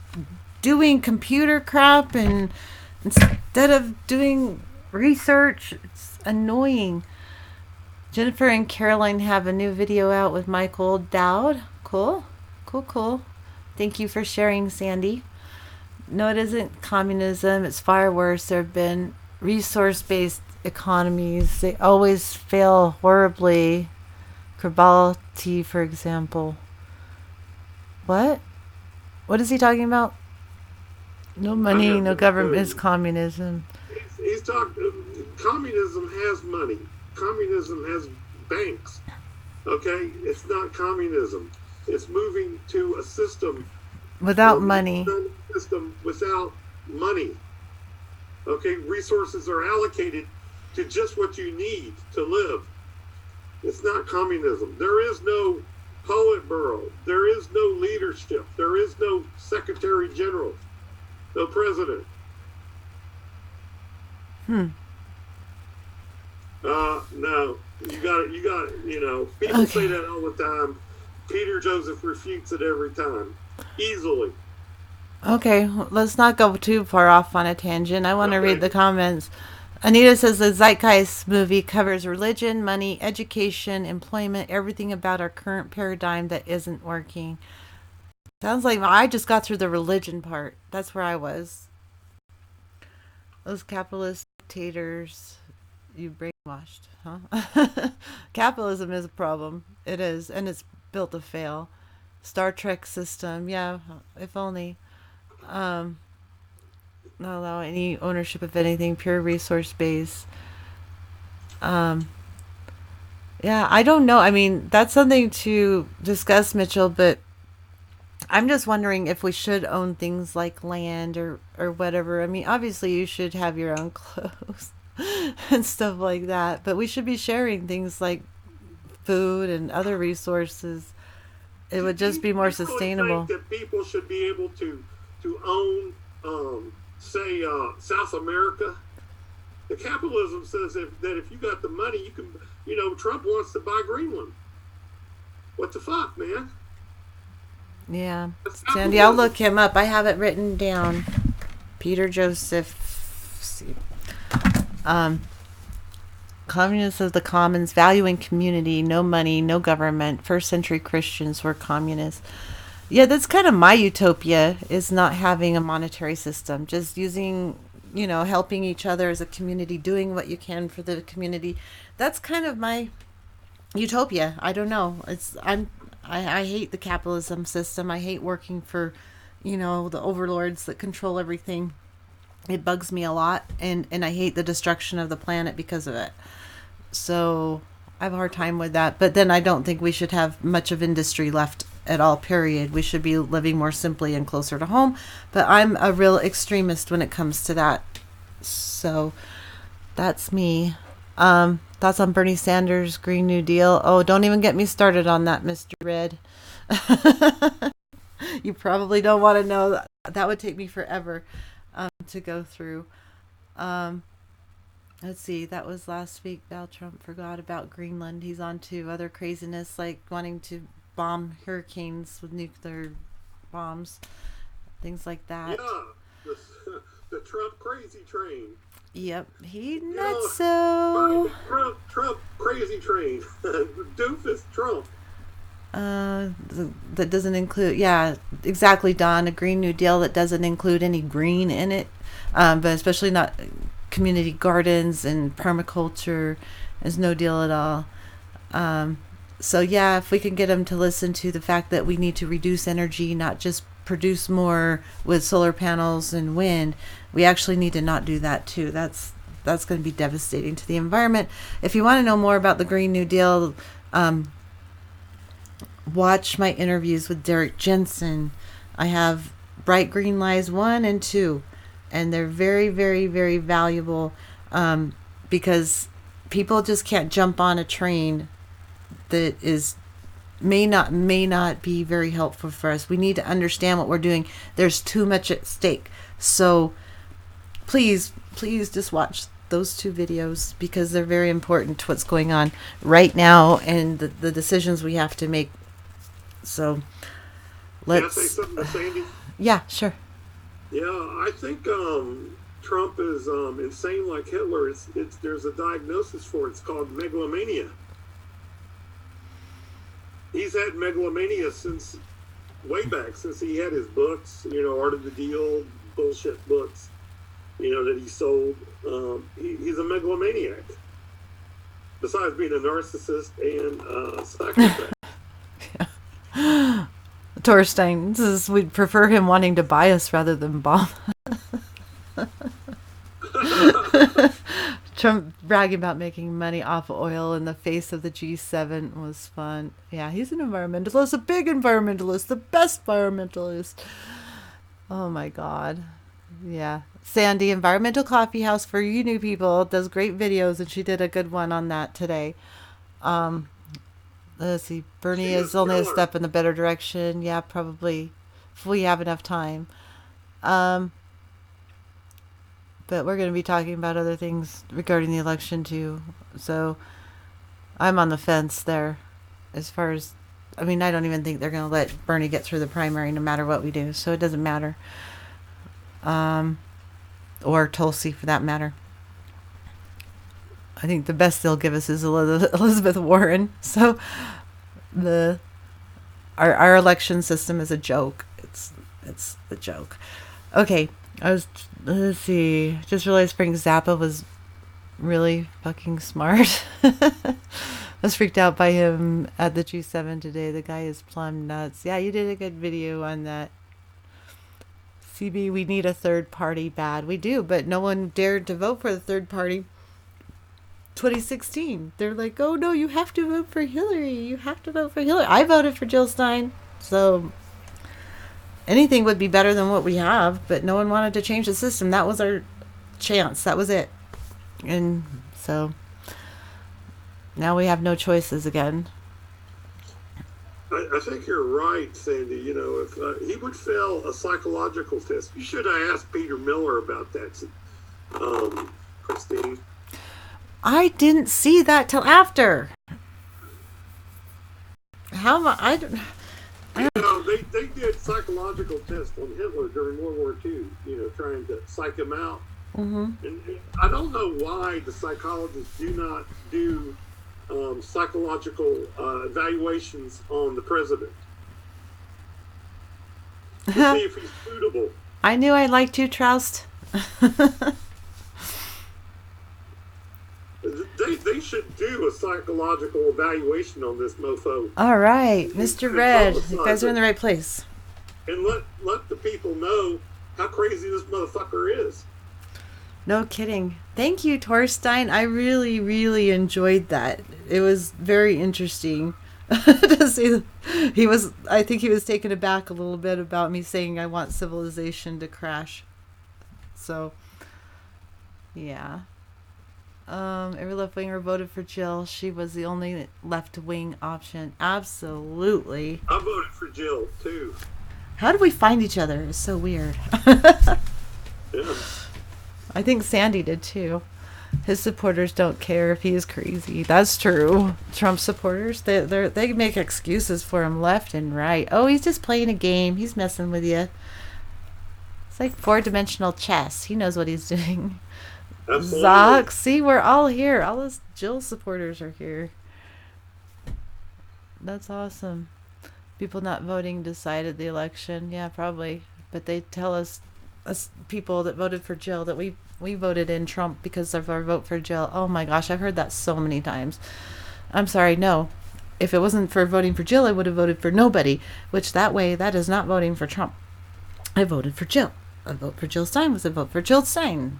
B: doing computer crap, and instead of doing research, it's annoying. Jennifer and Caroline have a new video out with Michael Dowd. Cool. Thank you for sharing, Sandy. No, it isn't communism. It's far worse. There have been resource-based economies. They always fail horribly. Kribalti, for example. What? What is he talking about? No money, no government is communism.
A: He's talking. Communism has money. Communism has banks. Okay, it's not communism. It's moving to a system
B: Without money.
A: System without money. Okay, resources are allocated to just what you need to live. It's not communism. There is no Politburo. There is no leadership. There is no Secretary General. No president. No, people say
B: Okay.
A: that all the time. Peter Joseph refutes it every time, easily.
B: Okay, let's not go too far off on a tangent. I want to read
A: Okay.
B: the comments. Anita says the Zeitgeist movie covers religion, money, education, employment, everything about our current paradigm that isn't working. Sounds like I just got through the religion part. That's where I was. Those capitalist dictators, you brainwashed, huh? Capitalism is a problem. It is, and it's built to fail. Star Trek system, yeah, if only. Um, not allow any ownership of anything, pure resource base. Um, yeah, I don't know. I mean, that's something to discuss, Mitchell, but I'm just wondering if we should own things like land or whatever. I mean, obviously you should have your own clothes and stuff like that, but we should be sharing things like food and other resources. It would
A: Do
B: just
A: you
B: be more
A: really think
B: sustainable.
A: that people should be able to own, say, South America? The capitalism says that if you got the money, you can. Trump wants to buy Greenland. What the fuck, man?
B: Yeah.
A: That's
B: Sandy, I'll
A: capitalism.
B: look him up. I have it written down. Peter Joseph. See. Um, Communists of the Commons, valuing community, no money, no government. First century Christians were communists. Yeah, that's kind of my utopia, is not having a monetary system, just using, helping each other as a community, doing what you can for the community. That's kind of my utopia. I don't know. I hate the capitalism system. I hate working for, the overlords that control everything. It bugs me a lot, and I hate the destruction of the planet because of it. So I have a hard time with that. But then I don't think we should have much of industry left at all, period. We should be living more simply and closer to home. But I'm a real extremist when it comes to that. So that's me. Thoughts on Bernie Sanders' Green New Deal? Oh, don't even get me started on that, Mr. Red. You probably don't want to know. That would take me forever to go through. Um, let's see. That was last week. Val Trump forgot about Greenland. He's on to other craziness like wanting to bomb hurricanes with nuclear bombs, things like that.
A: Yeah, the, the Trump crazy train.
B: Yep, he
A: You
B: nuts
A: know,
B: so.
A: Trump crazy train. Doofus Trump.
B: That doesn't include, yeah, exactly, Don. A Green New Deal that doesn't include any green in it, but especially not community gardens and permaculture is no deal at all. Um, so yeah, if we can get them to listen to the fact that we need to reduce energy, not just produce more with solar panels and wind, we actually need to not do that too. That's going to be devastating to the environment. If you want to know more about the Green New Deal, um, watch my interviews with Derek Jensen. I have Bright Green Lies 1 and 2, and they're very, very, very valuable because people just can't jump on a train that is may not be very helpful for us. We need to understand what we're doing. There's too much at stake. So please just watch those two videos because they're very important to what's going on right now and the decisions we have to make. So
A: Can I say
B: let's,
A: something to Sandy?
B: yeah, sure.
A: Yeah, I think Trump is insane like Hitler. There's a diagnosis for it. It's called megalomania. He's had megalomania since way back, since he had his books, Art of the Deal, bullshit books, that he sold. He's a megalomaniac. Besides being a narcissist and a psychopath.
B: Torstein says we'd prefer him wanting to buy us rather than bomb. Trump bragging about making money off of oil in the face of the G7 was fun. Yeah, he's an environmentalist, a big environmentalist, the best environmentalist. Oh my God. Yeah. Sandy, Environmental Coffee House for you new people, does great videos, and she did a good one on that today. Um, let's see. Bernie
A: She
B: is
A: is
B: only a
A: killer.
B: step in the better direction. Yeah, probably. If we have enough time. Um, But we're going to be talking about other things regarding the election too. So I'm on the fence there as far as, I mean, I don't even think they're going to let Bernie get through the primary no matter what we do. So it doesn't matter. Or Tulsi for that matter. I think the best they'll give us is Elizabeth Warren. So our election system is a joke. It's a joke. Okay, let's see. Just realized Frank Zappa was really fucking smart. I was freaked out by him at the G7 today. The guy is plumb nuts. Yeah, you did a good video on that. CB, we need a third party bad. We do, but no one dared to vote for the third party. 2016. They're like, oh no, you have to vote for Hillary. You have to vote for Hillary. I voted for Jill Stein. So anything would be better than what we have, but no one wanted to change the system. That was our chance. That was it. And so now we have no choices again.
A: I think you're right, Sandy. You know, if he would fail a psychological test, you should have asked Peter Miller about that, Christine.
B: I didn't see that till after. How am I don't.
A: You know, they did psychological tests on Hitler during World War II, you know, trying to psych him out. And I don't know why the psychologists do not do psychological evaluations on the president to see if he's suitable.
B: I knew I liked you, Troust.
A: They should do a psychological evaluation on this mofo.
B: All right, Mr. Red, you guys are in the right place.
A: And let the people know how crazy this motherfucker is.
B: No kidding. Thank you, Torstein. I really, really enjoyed that. It was very interesting to see. I think he was taken aback a little bit about me saying I want civilization to crash. So, yeah. Every left-winger voted for Jill. She was the only left-wing option. Absolutely.
A: I voted for Jill, too.
B: How did we find each other? It's so weird.
A: Yeah.
B: I think Sandy did, too. His supporters don't care if he is crazy. That's true. Trump supporters, they make excuses for him left and right. Oh, he's just playing a game. He's messing with you. It's like four-dimensional chess. He knows what he's doing.
A: Absolutely.
B: Zoc, see, we're all here. All those Jill supporters are here. That's awesome. People not voting decided the election. Yeah, probably. But they tell us people that voted for Jill that we voted in Trump because of our vote for Jill. Oh my gosh, I've heard that so many times. I'm sorry, no. If it wasn't for voting for Jill, I would have voted for nobody. Which that is not voting for Trump. I voted for Jill. A vote for Jill Stein was a vote for Jill Stein.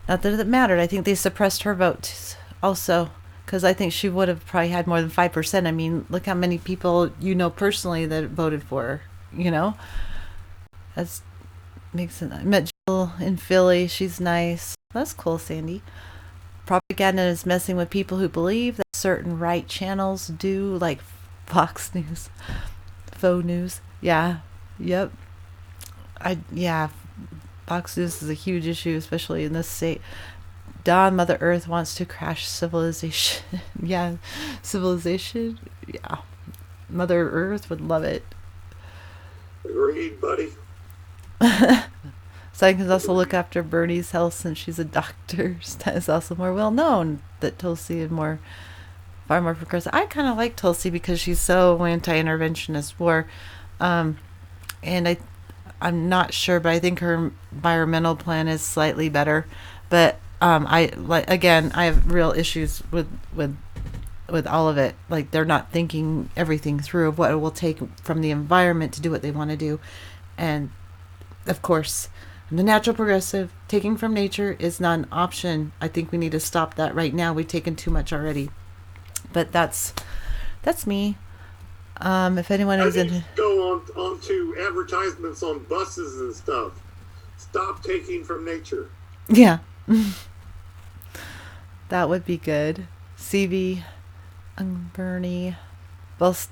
B: Not that it mattered. I think they suppressed her vote also because I think she would have probably had more than 5%. I mean, look how many people you know personally that voted for her, you know? That makes it. I met Jill in Philly. She's nice. That's cool, Sandy. Propaganda is messing with people who believe that certain right channels do, like Fox News, faux news. Yeah. Yep. Fox News is a huge issue, especially in this state. Dawn, Mother Earth wants to crash civilization. Yeah, civilization. Yeah, Mother Earth would love it.
A: Agreed, buddy.
B: So I can also look after Bernie's health since she's a doctor. That is also more well known that Tulsi is far more progressive. I kind of like Tulsi because she's so anti-interventionist war, and I'm not sure, but I think her environmental plan is slightly better. But I have real issues with all of it. Like, they're not thinking everything through of what it will take from the environment to do what they want to do. And of course, I'm the natural progressive. Taking from nature is not an option. I think we need to stop that right now. We've taken too much already. But that's me. If anyone is in,
A: go on to advertisements on buses and stuff. Stop taking from nature.
B: Yeah. That would be good. CB, Bernie, both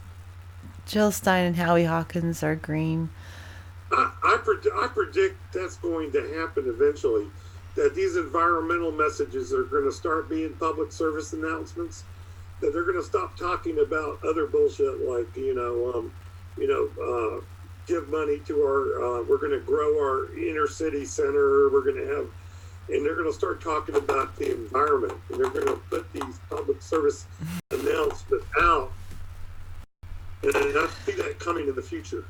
B: Jill Stein and Howie Hawkins are green.
A: I predict that's going to happen eventually. That these environmental messages are going to start being public service announcements. That they're going to stop talking about other bullshit like you know, give money to our. We're going to grow our inner city center. We're going to have, and they're going to start talking about the environment, and they're going to put these public service announcements out, and I see that coming in the future.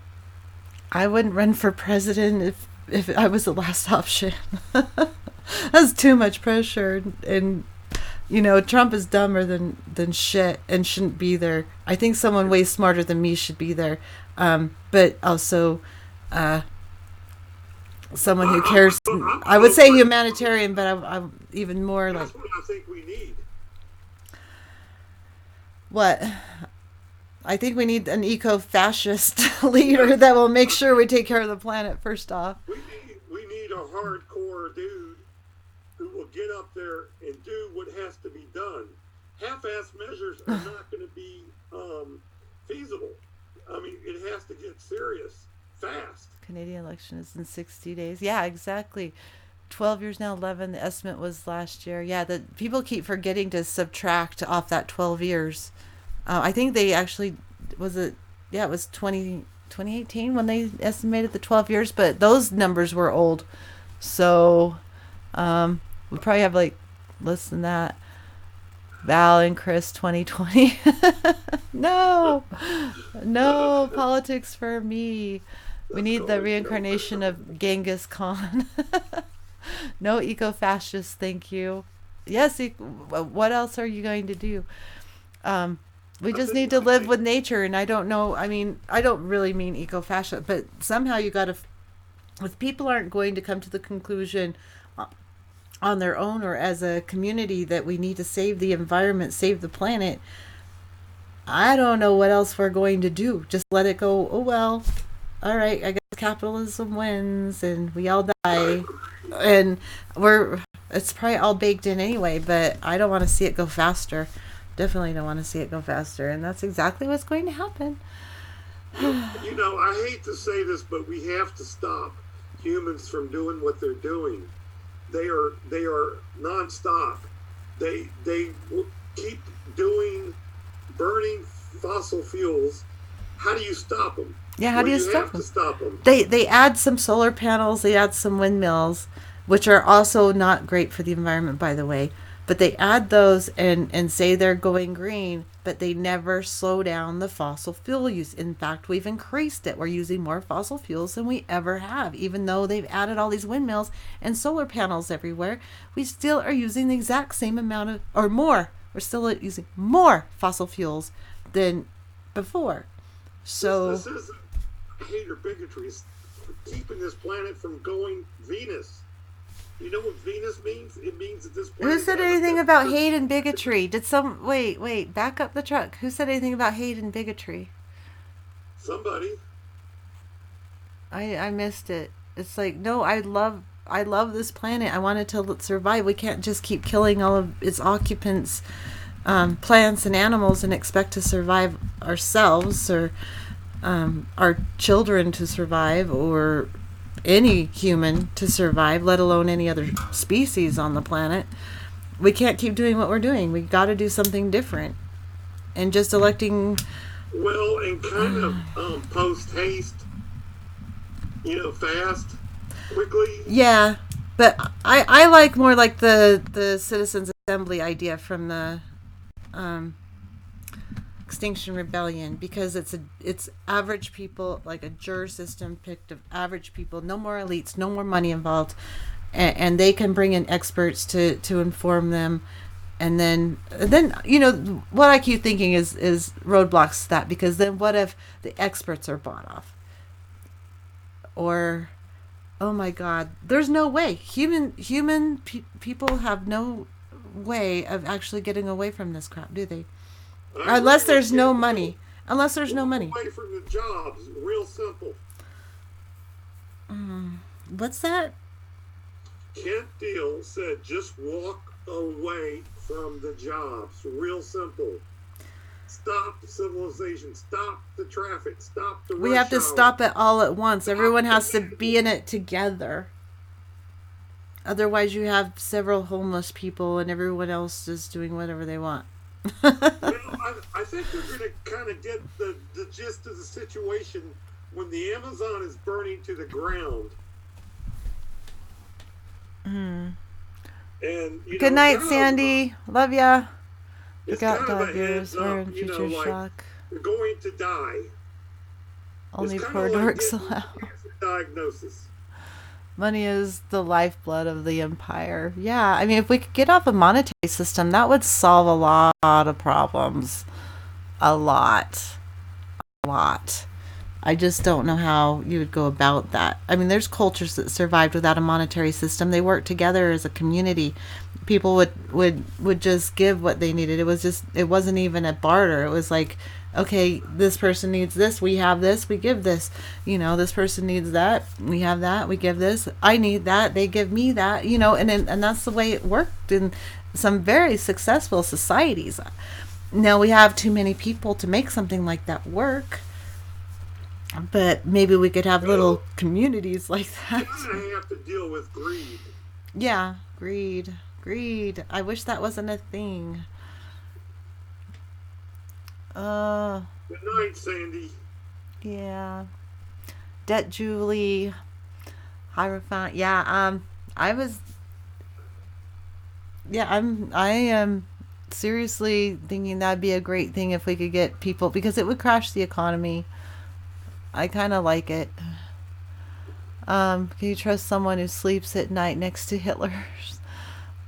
B: I wouldn't run for president if I was the last option. That's too much pressure, and Trump is dumber than shit and shouldn't be there. I think someone way smarter than me should be there, but also someone who cares. I would say humanitarian, but I'm even more like
A: That's what I think we need.
B: what. I think we need an eco-fascist leader that will make sure we take care of the planet first off.
A: We need a hardcore dude who will get up there and do what has to be done. Half-ass measures are not going to be feasible. I mean, it has to get serious fast.
B: Canadian election is in 60 days. Yeah, exactly. 12 years now, 11. The estimate was last year. Yeah, the people keep forgetting to subtract off that 12 years. I think they actually, it was 2018 when they estimated the 12 years, but those numbers were old. So we probably have like less than that. Val and Chris 2020. No, no politics for me. We need the reincarnation of Genghis Khan. No eco-fascists, thank you. Yes, what else are you going to do? We just need to live with nature, and I don't know. I mean, I don't really mean eco-fascist, but somehow you got to. If people aren't going to come to the conclusion on their own or as a community that we need to save the environment, save the planet, I don't know what else we're going to do. Just let it go. Oh well, all right. I guess capitalism wins, and we all die, and it's probably all baked in anyway. But I don't want to see it go faster. Definitely don't want to see it go faster, and that's exactly what's going to happen.
A: I hate to say this, but we have to stop humans from doing what they're doing. They are nonstop. They will keep burning fossil fuels. How do you stop them?
B: Yeah, how do you
A: stop
B: them?
A: To stop them?
B: They add some solar panels, they add some windmills, which are also not great for the environment, by the way. But they add those and say they're going green, but they never slow down the fossil fuel use. In fact, we've increased it. We're using more fossil fuels than we ever have. Even though they've added all these windmills and solar panels everywhere, we still are using the exact same amount of, or more. We're still using more fossil fuels than before. So
A: this isn't hate or bigotry. It's keeping this planet from going Venus. You know what Venus means? It means that this planet.
B: Who said anything about hate and bigotry? Wait, back up the truck. Who said anything about hate and bigotry?
A: Somebody.
B: I missed it. It's like, no, I love this planet. I want it to survive. We can't just keep killing all of its occupants, plants and animals, and expect to survive ourselves or our children to survive or any human to survive, let alone any other species on the planet. We can't keep doing what we're doing. We got to do something different. And just electing.
A: Well, and kind of post haste, fast, quickly.
B: Yeah, but I like more like the Citizens Assembly idea from the Extinction Rebellion, because it's average people, like a juror system picked of average people, no more elites, no more money involved, and they can bring in experts to inform them, and then what I keep thinking is roadblocks to that, because then what if the experts are bought off, or oh my God, there's no way people have no way of actually getting away from this crap, do they? Unless there's no money. Unless there's no money.
A: Away from the jobs. Real simple.
B: What's that?
A: Kent Deal said just walk away from the jobs. Real simple. Stop the civilization. Stop the traffic. Stop the
B: We
A: rush
B: have to
A: hour.
B: stop it all at once.
A: Stop
B: Everyone
A: the
B: has to
A: madness.
B: be in it together. Otherwise, you have several homeless people and everyone else is doing whatever they want.
A: I think they're going to kind of get the gist of the situation when the Amazon is burning to the ground. And
B: Good night,
A: kind
B: Sandy. Love ya.
A: it's
B: Forgot
A: kind of a
B: dog ears.
A: heads
B: We're
A: up,
B: in future
A: like
B: shock.
A: you're going to die.
B: Only
A: It's kind
B: poor
A: of like
B: dorks
A: getting
B: allow.
A: cancer diagnosis.
B: Money is the lifeblood of the empire. Yeah, I mean, if we could get off a monetary system, that would solve a lot of problems. A lot. A lot. I just don't know how you would go about that. I mean, there's cultures that survived without a monetary system. They worked together as a community. People would just give what they needed. It wasn't even a barter. It was like, okay, this person needs this, we have this, we give this. This person needs that, we have that, we give this. I need that, they give me that. And that's the way it worked in some very successful societies. Now we have too many people to make something like that work. But maybe we could have little communities like that.
A: You kind of have to deal with greed.
B: Yeah, greed. I wish that wasn't a thing.
A: Good night, Sandy.
B: Yeah. Debt Julie. Hierophant. Yeah, I was I am seriously thinking that'd be a great thing if we could get people, because it would crash the economy. I kind of like it. Can you trust someone who sleeps at night next to Hitler's?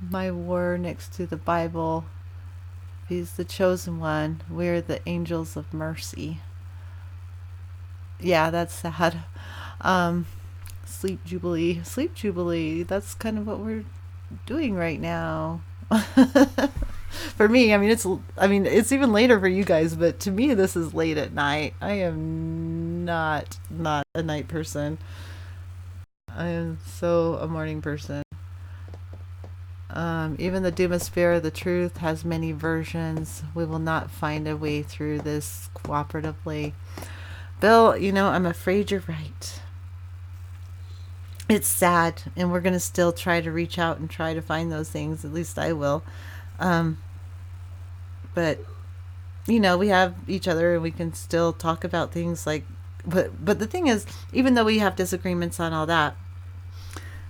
B: My war next to the Bible. He's the chosen one. We're the angels of mercy. Yeah, that's sad. Sleep Jubilee. That's kind of what we're doing right now. For me, it's even later for you guys, but to me, this is late at night. I am not a night person. I am so a morning person. Even the Doomosphere of the truth has many versions. We will not find a way through this cooperatively. Bill, I'm afraid you're right. It's sad, and we're going to still try to reach out and try to find those things. At least I will. But, we have each other, and we can still talk about things like... But the thing is, even though we have disagreements on all that,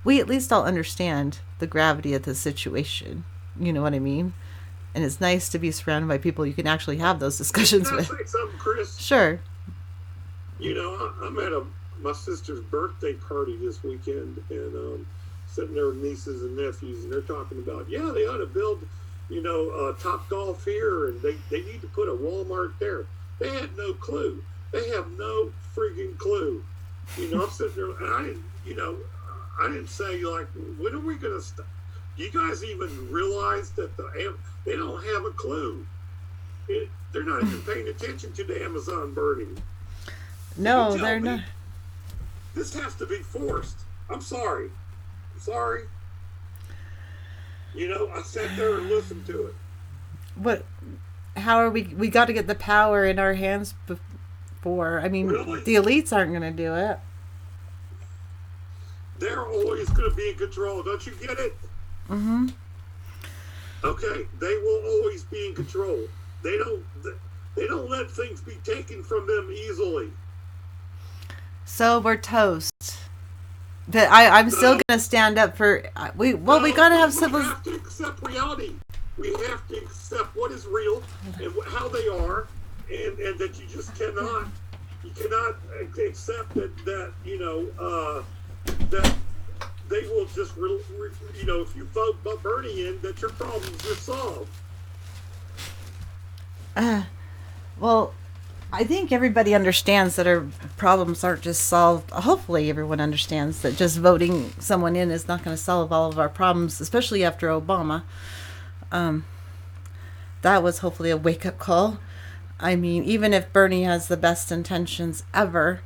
B: we at least all understand the gravity of the situation. You know what I mean? And it's nice to be surrounded by people you can actually have those discussions
A: Can I
B: with.
A: say something, Chris?
B: Sure.
A: I'm at my sister's birthday party this weekend, and sitting there with nieces and nephews, and they're talking about, they ought to build, Top Golf here, and they need to put a Walmart there. They had no clue. They have no freaking clue. I'm sitting there, and I didn't say, like, when are we going to stop? Do you guys even realize that they don't have a clue? They're not even paying attention to the Amazon burning.
B: No, they're not.
A: This has to be forced. I'm sorry. I sat there and listened to it.
B: But how are we got to get the power in our hands before.
A: Really?
B: The elites aren't going to do it.
A: They're always going to be in control. Don't you get it?
B: Mm-hmm.
A: Okay, they will always be in control. They don't let things be taken from them easily.
B: So we're toast. But I'm still going to stand up for... we got to have civil...
A: We have to accept reality. We have to accept what is real and how they are, and that you just cannot... You cannot accept that that they will just... if you vote Bernie in, that your problems are solved.
B: Well... I think everybody understands that our problems aren't just solved. Hopefully everyone understands that just voting someone in is not going to solve all of our problems, especially after Obama. That was hopefully a wake-up call. Even if Bernie has the best intentions ever,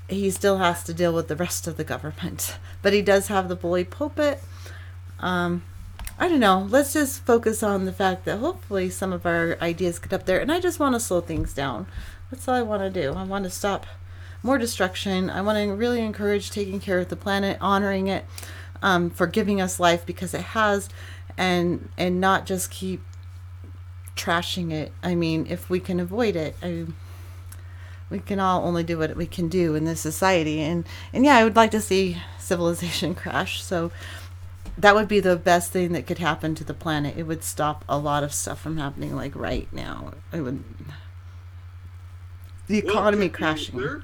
B: he still has to deal with the rest of the government. But he does have the bully pulpit. I don't know. Let's just focus on the fact that hopefully some of our ideas get up there. And I just want to slow things down. That's all I want to do. I want to stop more destruction. I want to really encourage taking care of the planet, honoring it for giving us life because it has, and not just keep trashing it. I mean, if we can avoid it, we can all only do what we can do in this society. And yeah, I would like to see civilization crash. So that would be the best thing that could happen to the planet. It would stop a lot of stuff from happening like right now. It would, the economy crashing.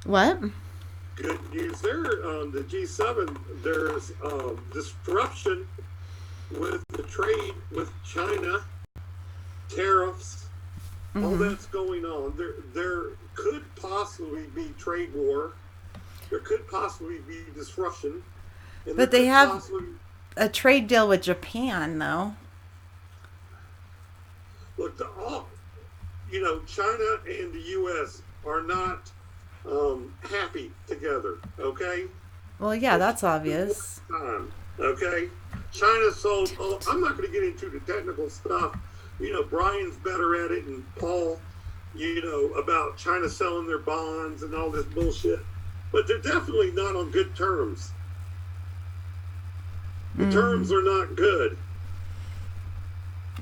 B: What?
A: Good news there. The G7, there's disruption with the trade with China, tariffs, all that's going on. There could possibly be trade war. There could possibly be disruption.
B: But they have a trade deal with Japan, though.
A: Look, China and the U.S. are not happy together, okay?
B: Well, yeah, that's obvious.
A: Okay? China sold, I'm not going to get into the technical stuff. Brian's better at it, and Paul, about China selling their bonds and all this bullshit. But they're definitely not on good terms. The terms are not good.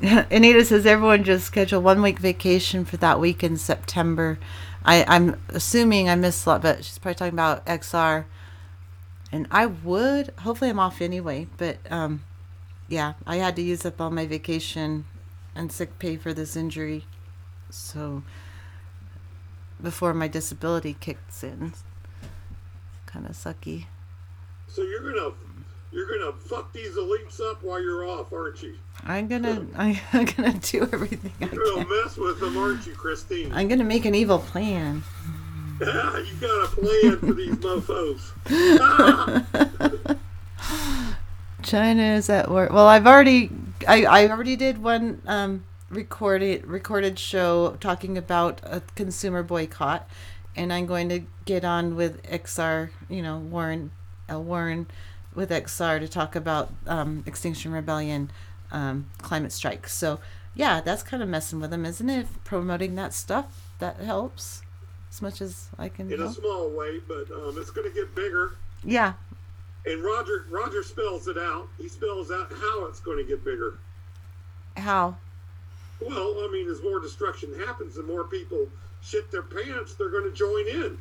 B: Anita says everyone just schedule 1 week vacation for that week in September. I'm assuming I missed a lot, but she's probably talking about XR. And I would, hopefully I'm off anyway, but yeah, I had to use up all my vacation and sick pay for this injury. So before my disability kicks in. Kind of sucky.
A: So you're gonna fuck these elites up while you're off, aren't you?
B: I'm gonna do everything I can.
A: You're gonna mess with them, aren't you, Christine?
B: I'm gonna make an evil plan.
A: Yeah, you got a plan for these mofos.
B: China is at work. Well, I already did one recorded show talking about a consumer boycott, and I'm going to get on with XR, Warren with XR to talk about Extinction Rebellion, climate strikes. So yeah, that's kind of messing with them, isn't it? Promoting that stuff, that helps as much as I can
A: in
B: help.
A: A small way, but it's going to get bigger.
B: Yeah.
A: And Roger spells it out. He spells out how it's going to get bigger.
B: How?
A: Well, I mean, as more destruction happens, the more people shit their pants, they're going to join in.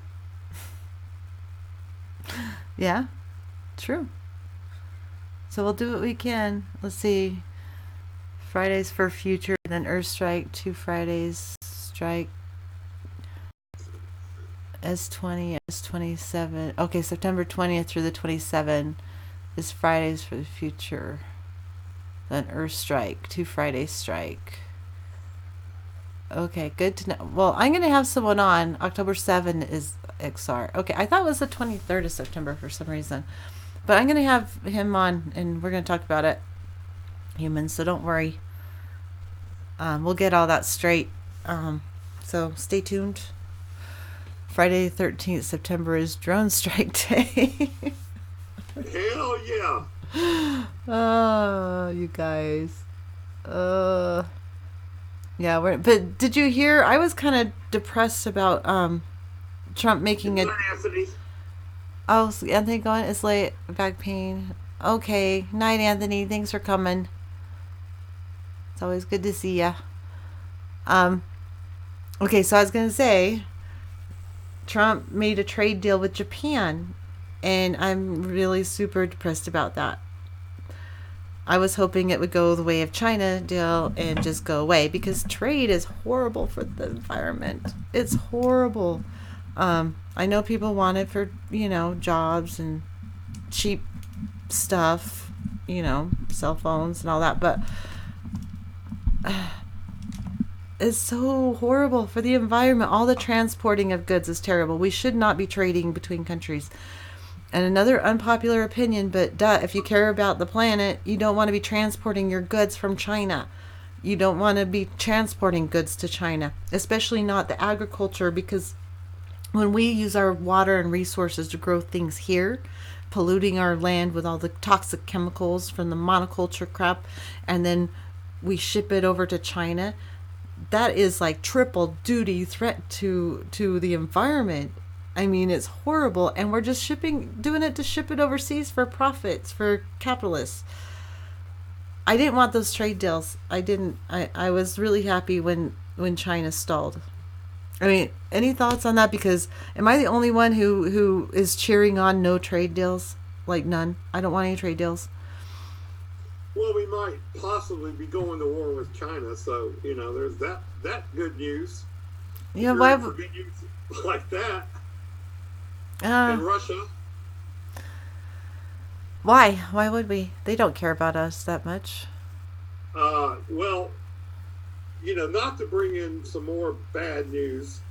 B: Yeah, true. So we'll do what we can. Let's see. Fridays for future, then Earth Strike, 2 Fridays strike. S20, S27. Okay, September 20th through the 27th is Fridays for the future. Then Earth Strike, 2 Fridays strike. Okay, good to know. Well, I'm going to have someone on. October 7 is XR. Okay, I thought it was the 23rd of September for some reason. But I'm going to have him on, and we're going to talk about it. Humans, so don't worry. We'll get all that straight. So stay tuned. Friday 13th September is Drone Strike Day.
A: Hell yeah.
B: Oh, you guys. Yeah, but did you hear? I was kind of depressed about Trump making it. Oh, so Anthony going? It's late. Back pain. Okay. Night, Anthony. Thanks for coming. It's always good to see ya. Okay, so I was gonna say, Trump made a trade deal with Japan, and I'm really super depressed about that. I was hoping it would go the way of China deal and just go away, because trade is horrible for the environment. It's horrible. I know people want it for, jobs and cheap stuff, cell phones and all that, but it's so horrible for the environment. All the transporting of goods is terrible. We should not be trading between countries. And another unpopular opinion, but if you care about the planet, you don't want to be transporting your goods from China. You don't want to be transporting goods to China, especially not the agriculture, because when we use our water and resources to grow things here, polluting our land with all the toxic chemicals from the monoculture crap, and then we ship it over to China. That is like triple duty threat to the environment. I mean, it's horrible, and we're just doing it to ship it overseas for profits, for capitalists. I didn't want those trade deals. I was really happy when China stalled. I mean, any thoughts on that? Because am I the only one who is cheering on no trade deals? Like none. I don't want any trade deals.
A: Well, we might possibly be going to war with China, so there's that good news.
B: Yeah, why?
A: For good news like that. And Russia.
B: Why? Why would we? They don't care about us that much.
A: Well, not to bring in some more bad news,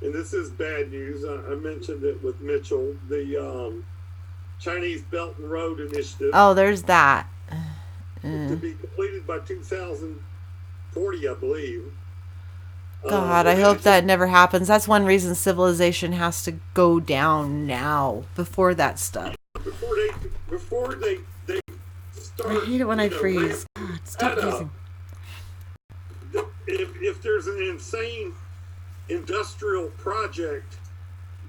A: and this is bad news. I mentioned it with Mitchell. The Chinese Belt and Road Initiative.
B: Oh, there's that.
A: To be completed by 2040, I believe.
B: God, I hope that never happens. That's one reason civilization has to go down now, before that stuff.
A: Before they start.
B: I hate it when I freeze. God, stop freezing.
A: If there's an insane industrial project,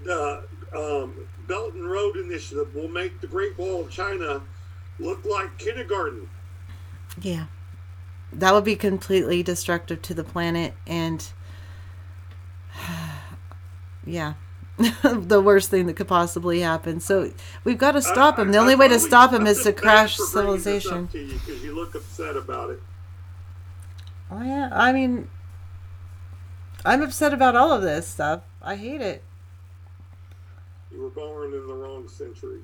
A: the Belt and Road Initiative will make the Great Wall of China look like kindergarten.
B: Yeah. That would be completely destructive to the planet, and yeah, the worst thing that could possibly happen. So we've got to stop him. The only way to stop him is to crash civilization.
A: Because you look upset about it.
B: Oh yeah, I mean, I'm upset about all of this stuff. I hate it.
A: You were born in the wrong century.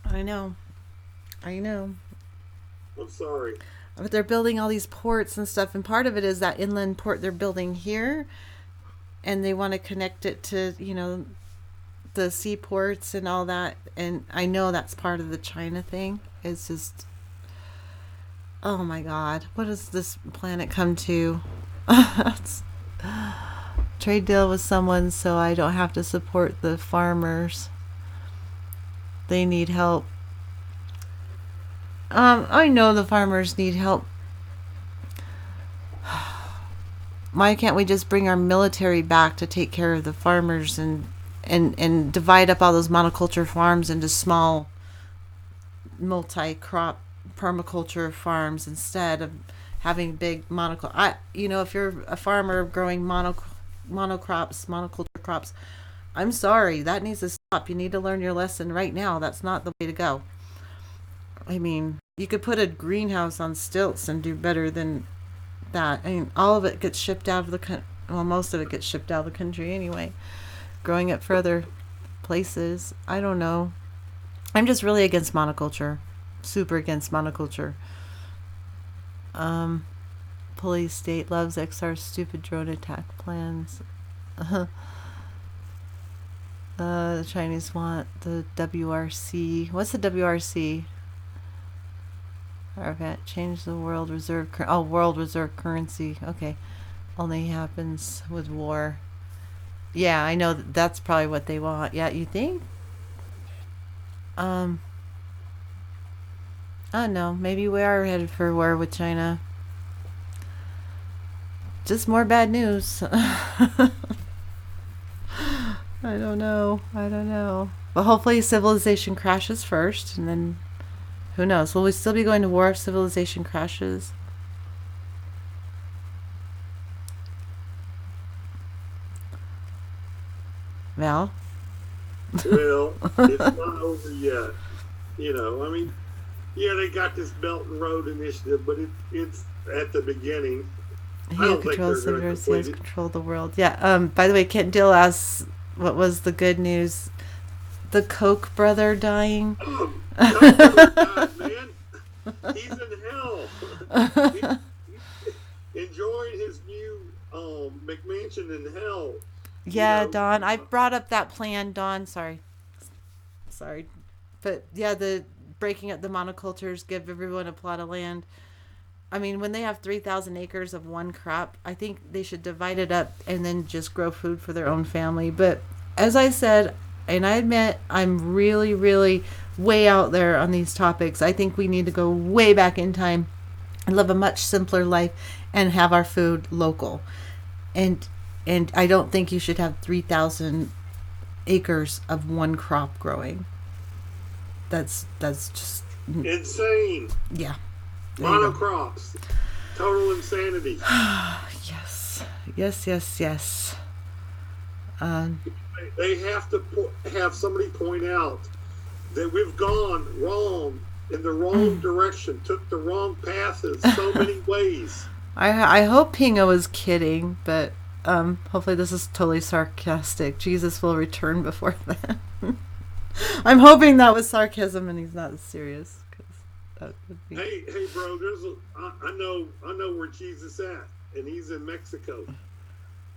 B: I know.
A: I'm sorry.
B: But they're building all these ports and stuff, and part of it is that inland port they're building here, and they want to connect it to, the seaports and all that. And I know that's part of the China thing. It's just, oh my God, what does this planet come to? Trade deal with someone so I don't have to support the farmers. They need help. I know the farmers need help. Why can't we just bring our military back to take care of the farmers and divide up all those monoculture farms into small multi-crop permaculture farms instead of having big monoculture? If you're a farmer growing monoculture crops, I'm sorry, that needs to stop. You need to learn your lesson right now. That's not the way to go. I mean, you could put a greenhouse on stilts and do better than that. I mean, all of it gets shipped out of the country. Well, most of it gets shipped out of the country anyway. Growing it for other places. I don't know. I'm just really against monoculture. Super against monoculture. Police state loves XR's stupid drone attack plans. The Chinese want the WRC. What's the WRC? Event change the world reserve world reserve currency. Okay, only happens with war. Yeah, I know that's probably what they want. Yeah, you think? I don't know. Maybe we are headed for war with China. Just more bad news. I don't know. But hopefully civilization crashes first, and then who knows? Will we still be going to war if civilization crashes? Val?
A: Well, it's not over yet. I mean, yeah, they got this Belt and Road Initiative, but it's at the beginning.
B: He controls the world. Yeah. By the way, Kent Dill asks, what was the good news? The Koch brother dying.
A: God, man. He's in hell. Enjoying his new McMansion in hell.
B: Yeah, Dawn. I brought up that plan, Dawn. Sorry. But yeah, the breaking up the monocultures, give everyone a plot of land. I mean, when they have 3,000 acres of one crop, I think they should divide it up and then just grow food for their own family. But as I said, And I admit I'm really, really way out there on these topics. I think we need to go way back in time and live a much simpler life and have our food local. And I don't think you should have 3,000 acres of one crop growing. That's just
A: insane.
B: Yeah.
A: Monocrops. Total insanity.
B: Yes. Yes.
A: They have to have somebody point out that we've gone wrong in the wrong direction, took the wrong path in so many ways.
B: I hope Pinga was kidding, but hopefully this is totally sarcastic. Jesus will return before then. I'm hoping that was sarcasm and he's not serious. That would be...
A: Hey, bro. I know where Jesus at, and he's in Mexico.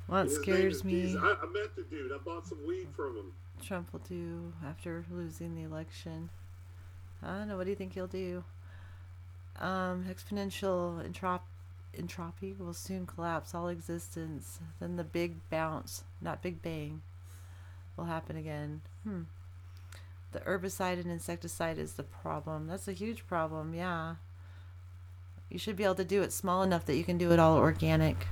B: Well, that scares me.
A: I met the dude. I bought some weed from him.
B: Trump will do after losing the election. I don't know. What do you think he'll do? Exponential entropy will soon collapse all existence. Then the big bounce, not big bang, will happen again. The herbicide and insecticide is the problem. That's a huge problem, yeah. You should be able to do it small enough that you can do it all organic.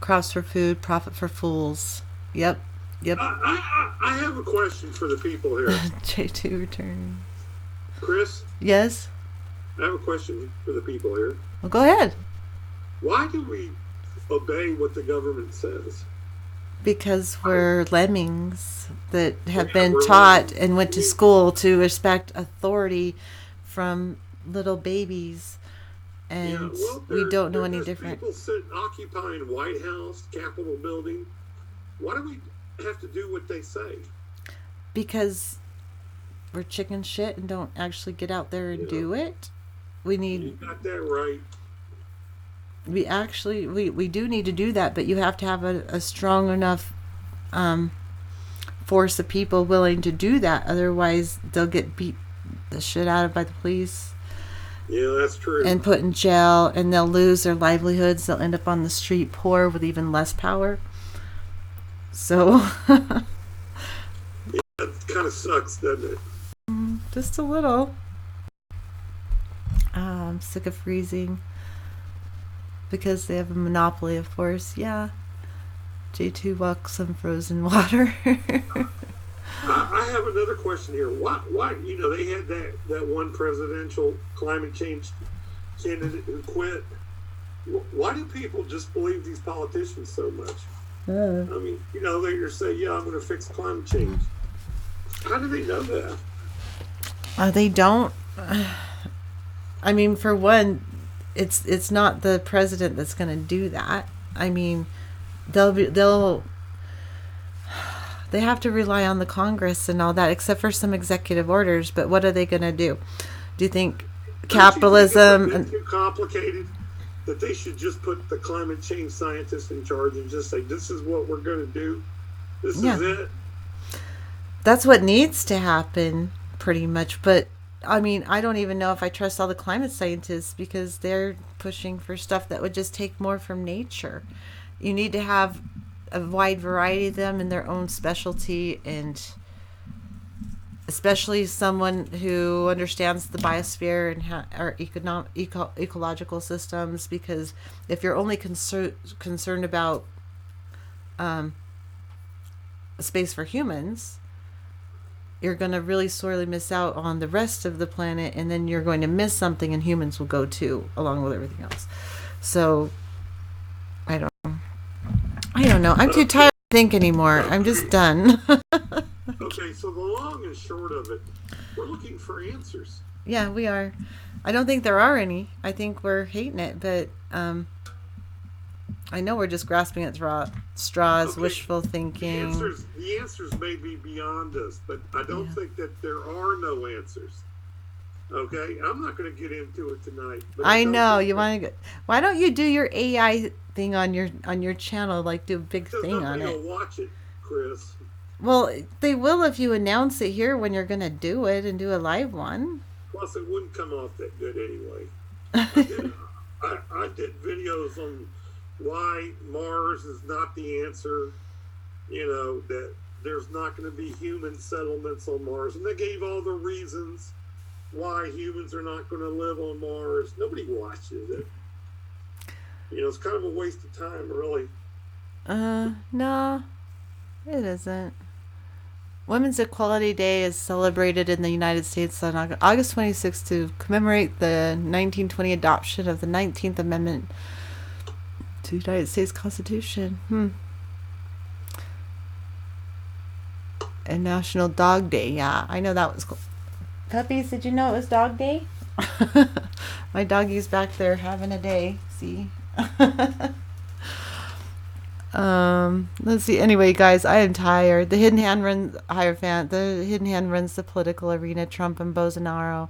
B: Crops for food, profit for fools. Yep.
A: I have a question for the people here.
B: J2 return.
A: Chris?
B: Yes?
A: I have a question for the people here.
B: Well, go ahead.
A: Why do we obey what the government says?
B: Because we're lemmings that have been taught and went to school to respect authority from little babies. And we don't know any different.
A: People occupying White House, Capitol building. Why do we have to do what they say?
B: Because we're chicken shit and don't actually get out there and do it. We need.
A: You got that right.
B: We do need to do that, but you have to have a strong enough force of people willing to do that. Otherwise, they'll get beat the shit out of by the police.
A: Yeah, that's true.
B: And put in jail, and they'll lose their livelihoods. They'll end up on the street poor with even less power. So...
A: yeah, that kind of sucks, doesn't it?
B: Just a little. I'm sick of freezing. Because they have a monopoly, of course. Yeah. J2 walks on frozen water.
A: I have another question here. Why they had that one presidential climate change candidate who quit. Why do people just believe these politicians so much? I mean, they just say, yeah, I'm going to fix climate change. How do they know that?
B: They don't. I mean, for one, it's not the president that's going to do that. I mean, they have to rely on the Congress and all that, except for some executive orders. But what are they going to do? Do you think capitalism?
A: Don't you think it's a bit too complicated that they should just put the climate change scientists in charge and just say, this is what we're going to do. This is it.
B: That's what needs to happen, pretty much. But I mean, I don't even know if I trust all the climate scientists because they're pushing for stuff that would just take more from nature. You need to have a wide variety of them in their own specialty, and especially someone who understands the biosphere and our ecological systems, because if you're only concerned about space for humans, you're going to really sorely miss out on the rest of the planet, and then you're going to miss something, and humans will go too, along with everything else. So, I don't know. I'm too tired to think anymore. I'm just done.
A: Okay, so the long and short of it, we're looking for answers.
B: Yeah, we are. I don't think there are any. I think we're hating it, but I know we're just grasping at straws, wishful thinking.
A: The answers may be beyond us, but I don't think that there are no answers. Okay, I'm not going to get into it tonight. But
B: I know you want to. Why don't you do your AI thing on your channel? Like do a big thing on it.
A: Nobody will watch it, Chris.
B: Well, they will if you announce it here when you're going to do it and do a live one.
A: Plus, it wouldn't come off that good anyway. I did videos on why Mars is not the answer. that there's not going to be human settlements on Mars. And they gave all the reasons why humans are not going to live on Mars. Nobody watches it. It's kind of a waste of time, really.
B: No, it isn't. Women's Equality Day is celebrated in the United States on August 26th to commemorate the 1920 adoption of the 19th Amendment to the United States Constitution. And National Dog Day. Yeah, I know that was cool. Puppies, did you know it was Dog Day? My doggy's back there having a day. See? Let's see. Anyway, guys, I am tired. The hidden hand runs Hierophant. The hidden hand runs the political arena. Trump and Bolsonaro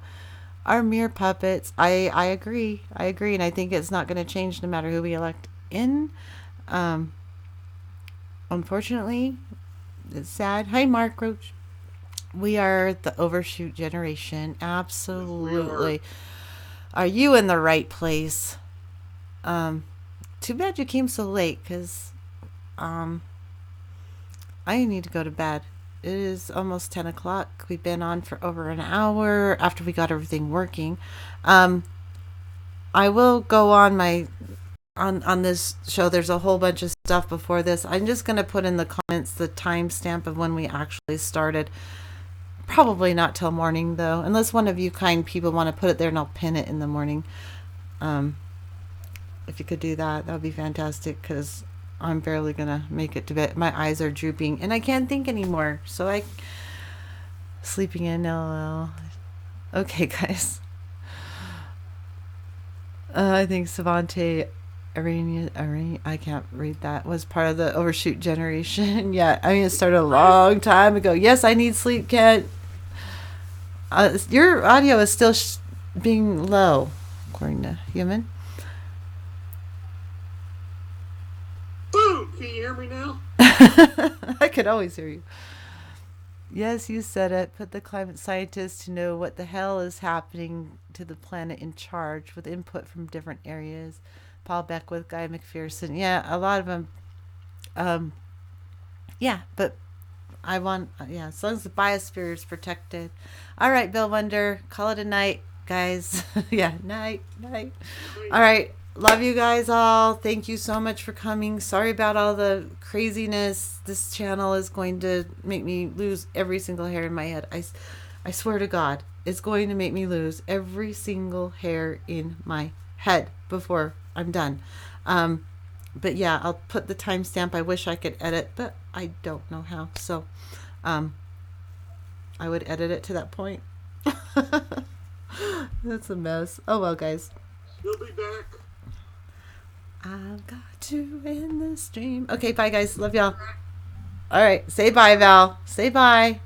B: are mere puppets. I agree. And I think it's not going to change no matter who we elect in. Unfortunately, it's sad. Hi, Mark Roach. We are the overshoot generation. Absolutely. Are you in the right place? Too bad you came so late, because I need to go to bed. It is almost 10 o'clock. We've been on for over an hour after we got everything working. I will go on on this show. There's a whole bunch of stuff before this. I'm just going to put in the comments the timestamp of when we actually started. Probably not till morning, though, unless one of you kind people want to put it there, and I'll pin it in the morning. If you could do that, that would be fantastic, because I'm barely going to make it to bed. My eyes are drooping, and I can't think anymore, so sleeping in, LOL. Okay, guys. I think Savante Arania, I can't read that, was part of the overshoot generation. Yeah, I mean, it started a long time ago. Yes, I need sleep, Kent. Your audio is still being low, according to Human.
A: Boom! Can you hear me now?
B: I could always hear you. Yes, you said it. Put the climate scientists to know what the hell is happening to the planet in charge, with input from different areas. Paul Beckwith, Guy McPherson. Yeah, a lot of them. Yeah, but I want, as long as the biosphere is protected. All right, Bill Wonder, call it a night, guys. Yeah, night. All right, love you guys all. Thank you so much for coming. Sorry about all the craziness. This channel is going to make me lose every single hair in my head. I swear to God, it's going to make me lose every single hair in my head before I'm done. But yeah, I'll put the timestamp. I wish I could edit, but I don't know how. So I would edit it to that point. That's a mess. Oh well, guys.
A: You'll be back.
B: I've got to end the stream. Okay, bye guys. Love y'all. All right, say bye, Val. Say bye.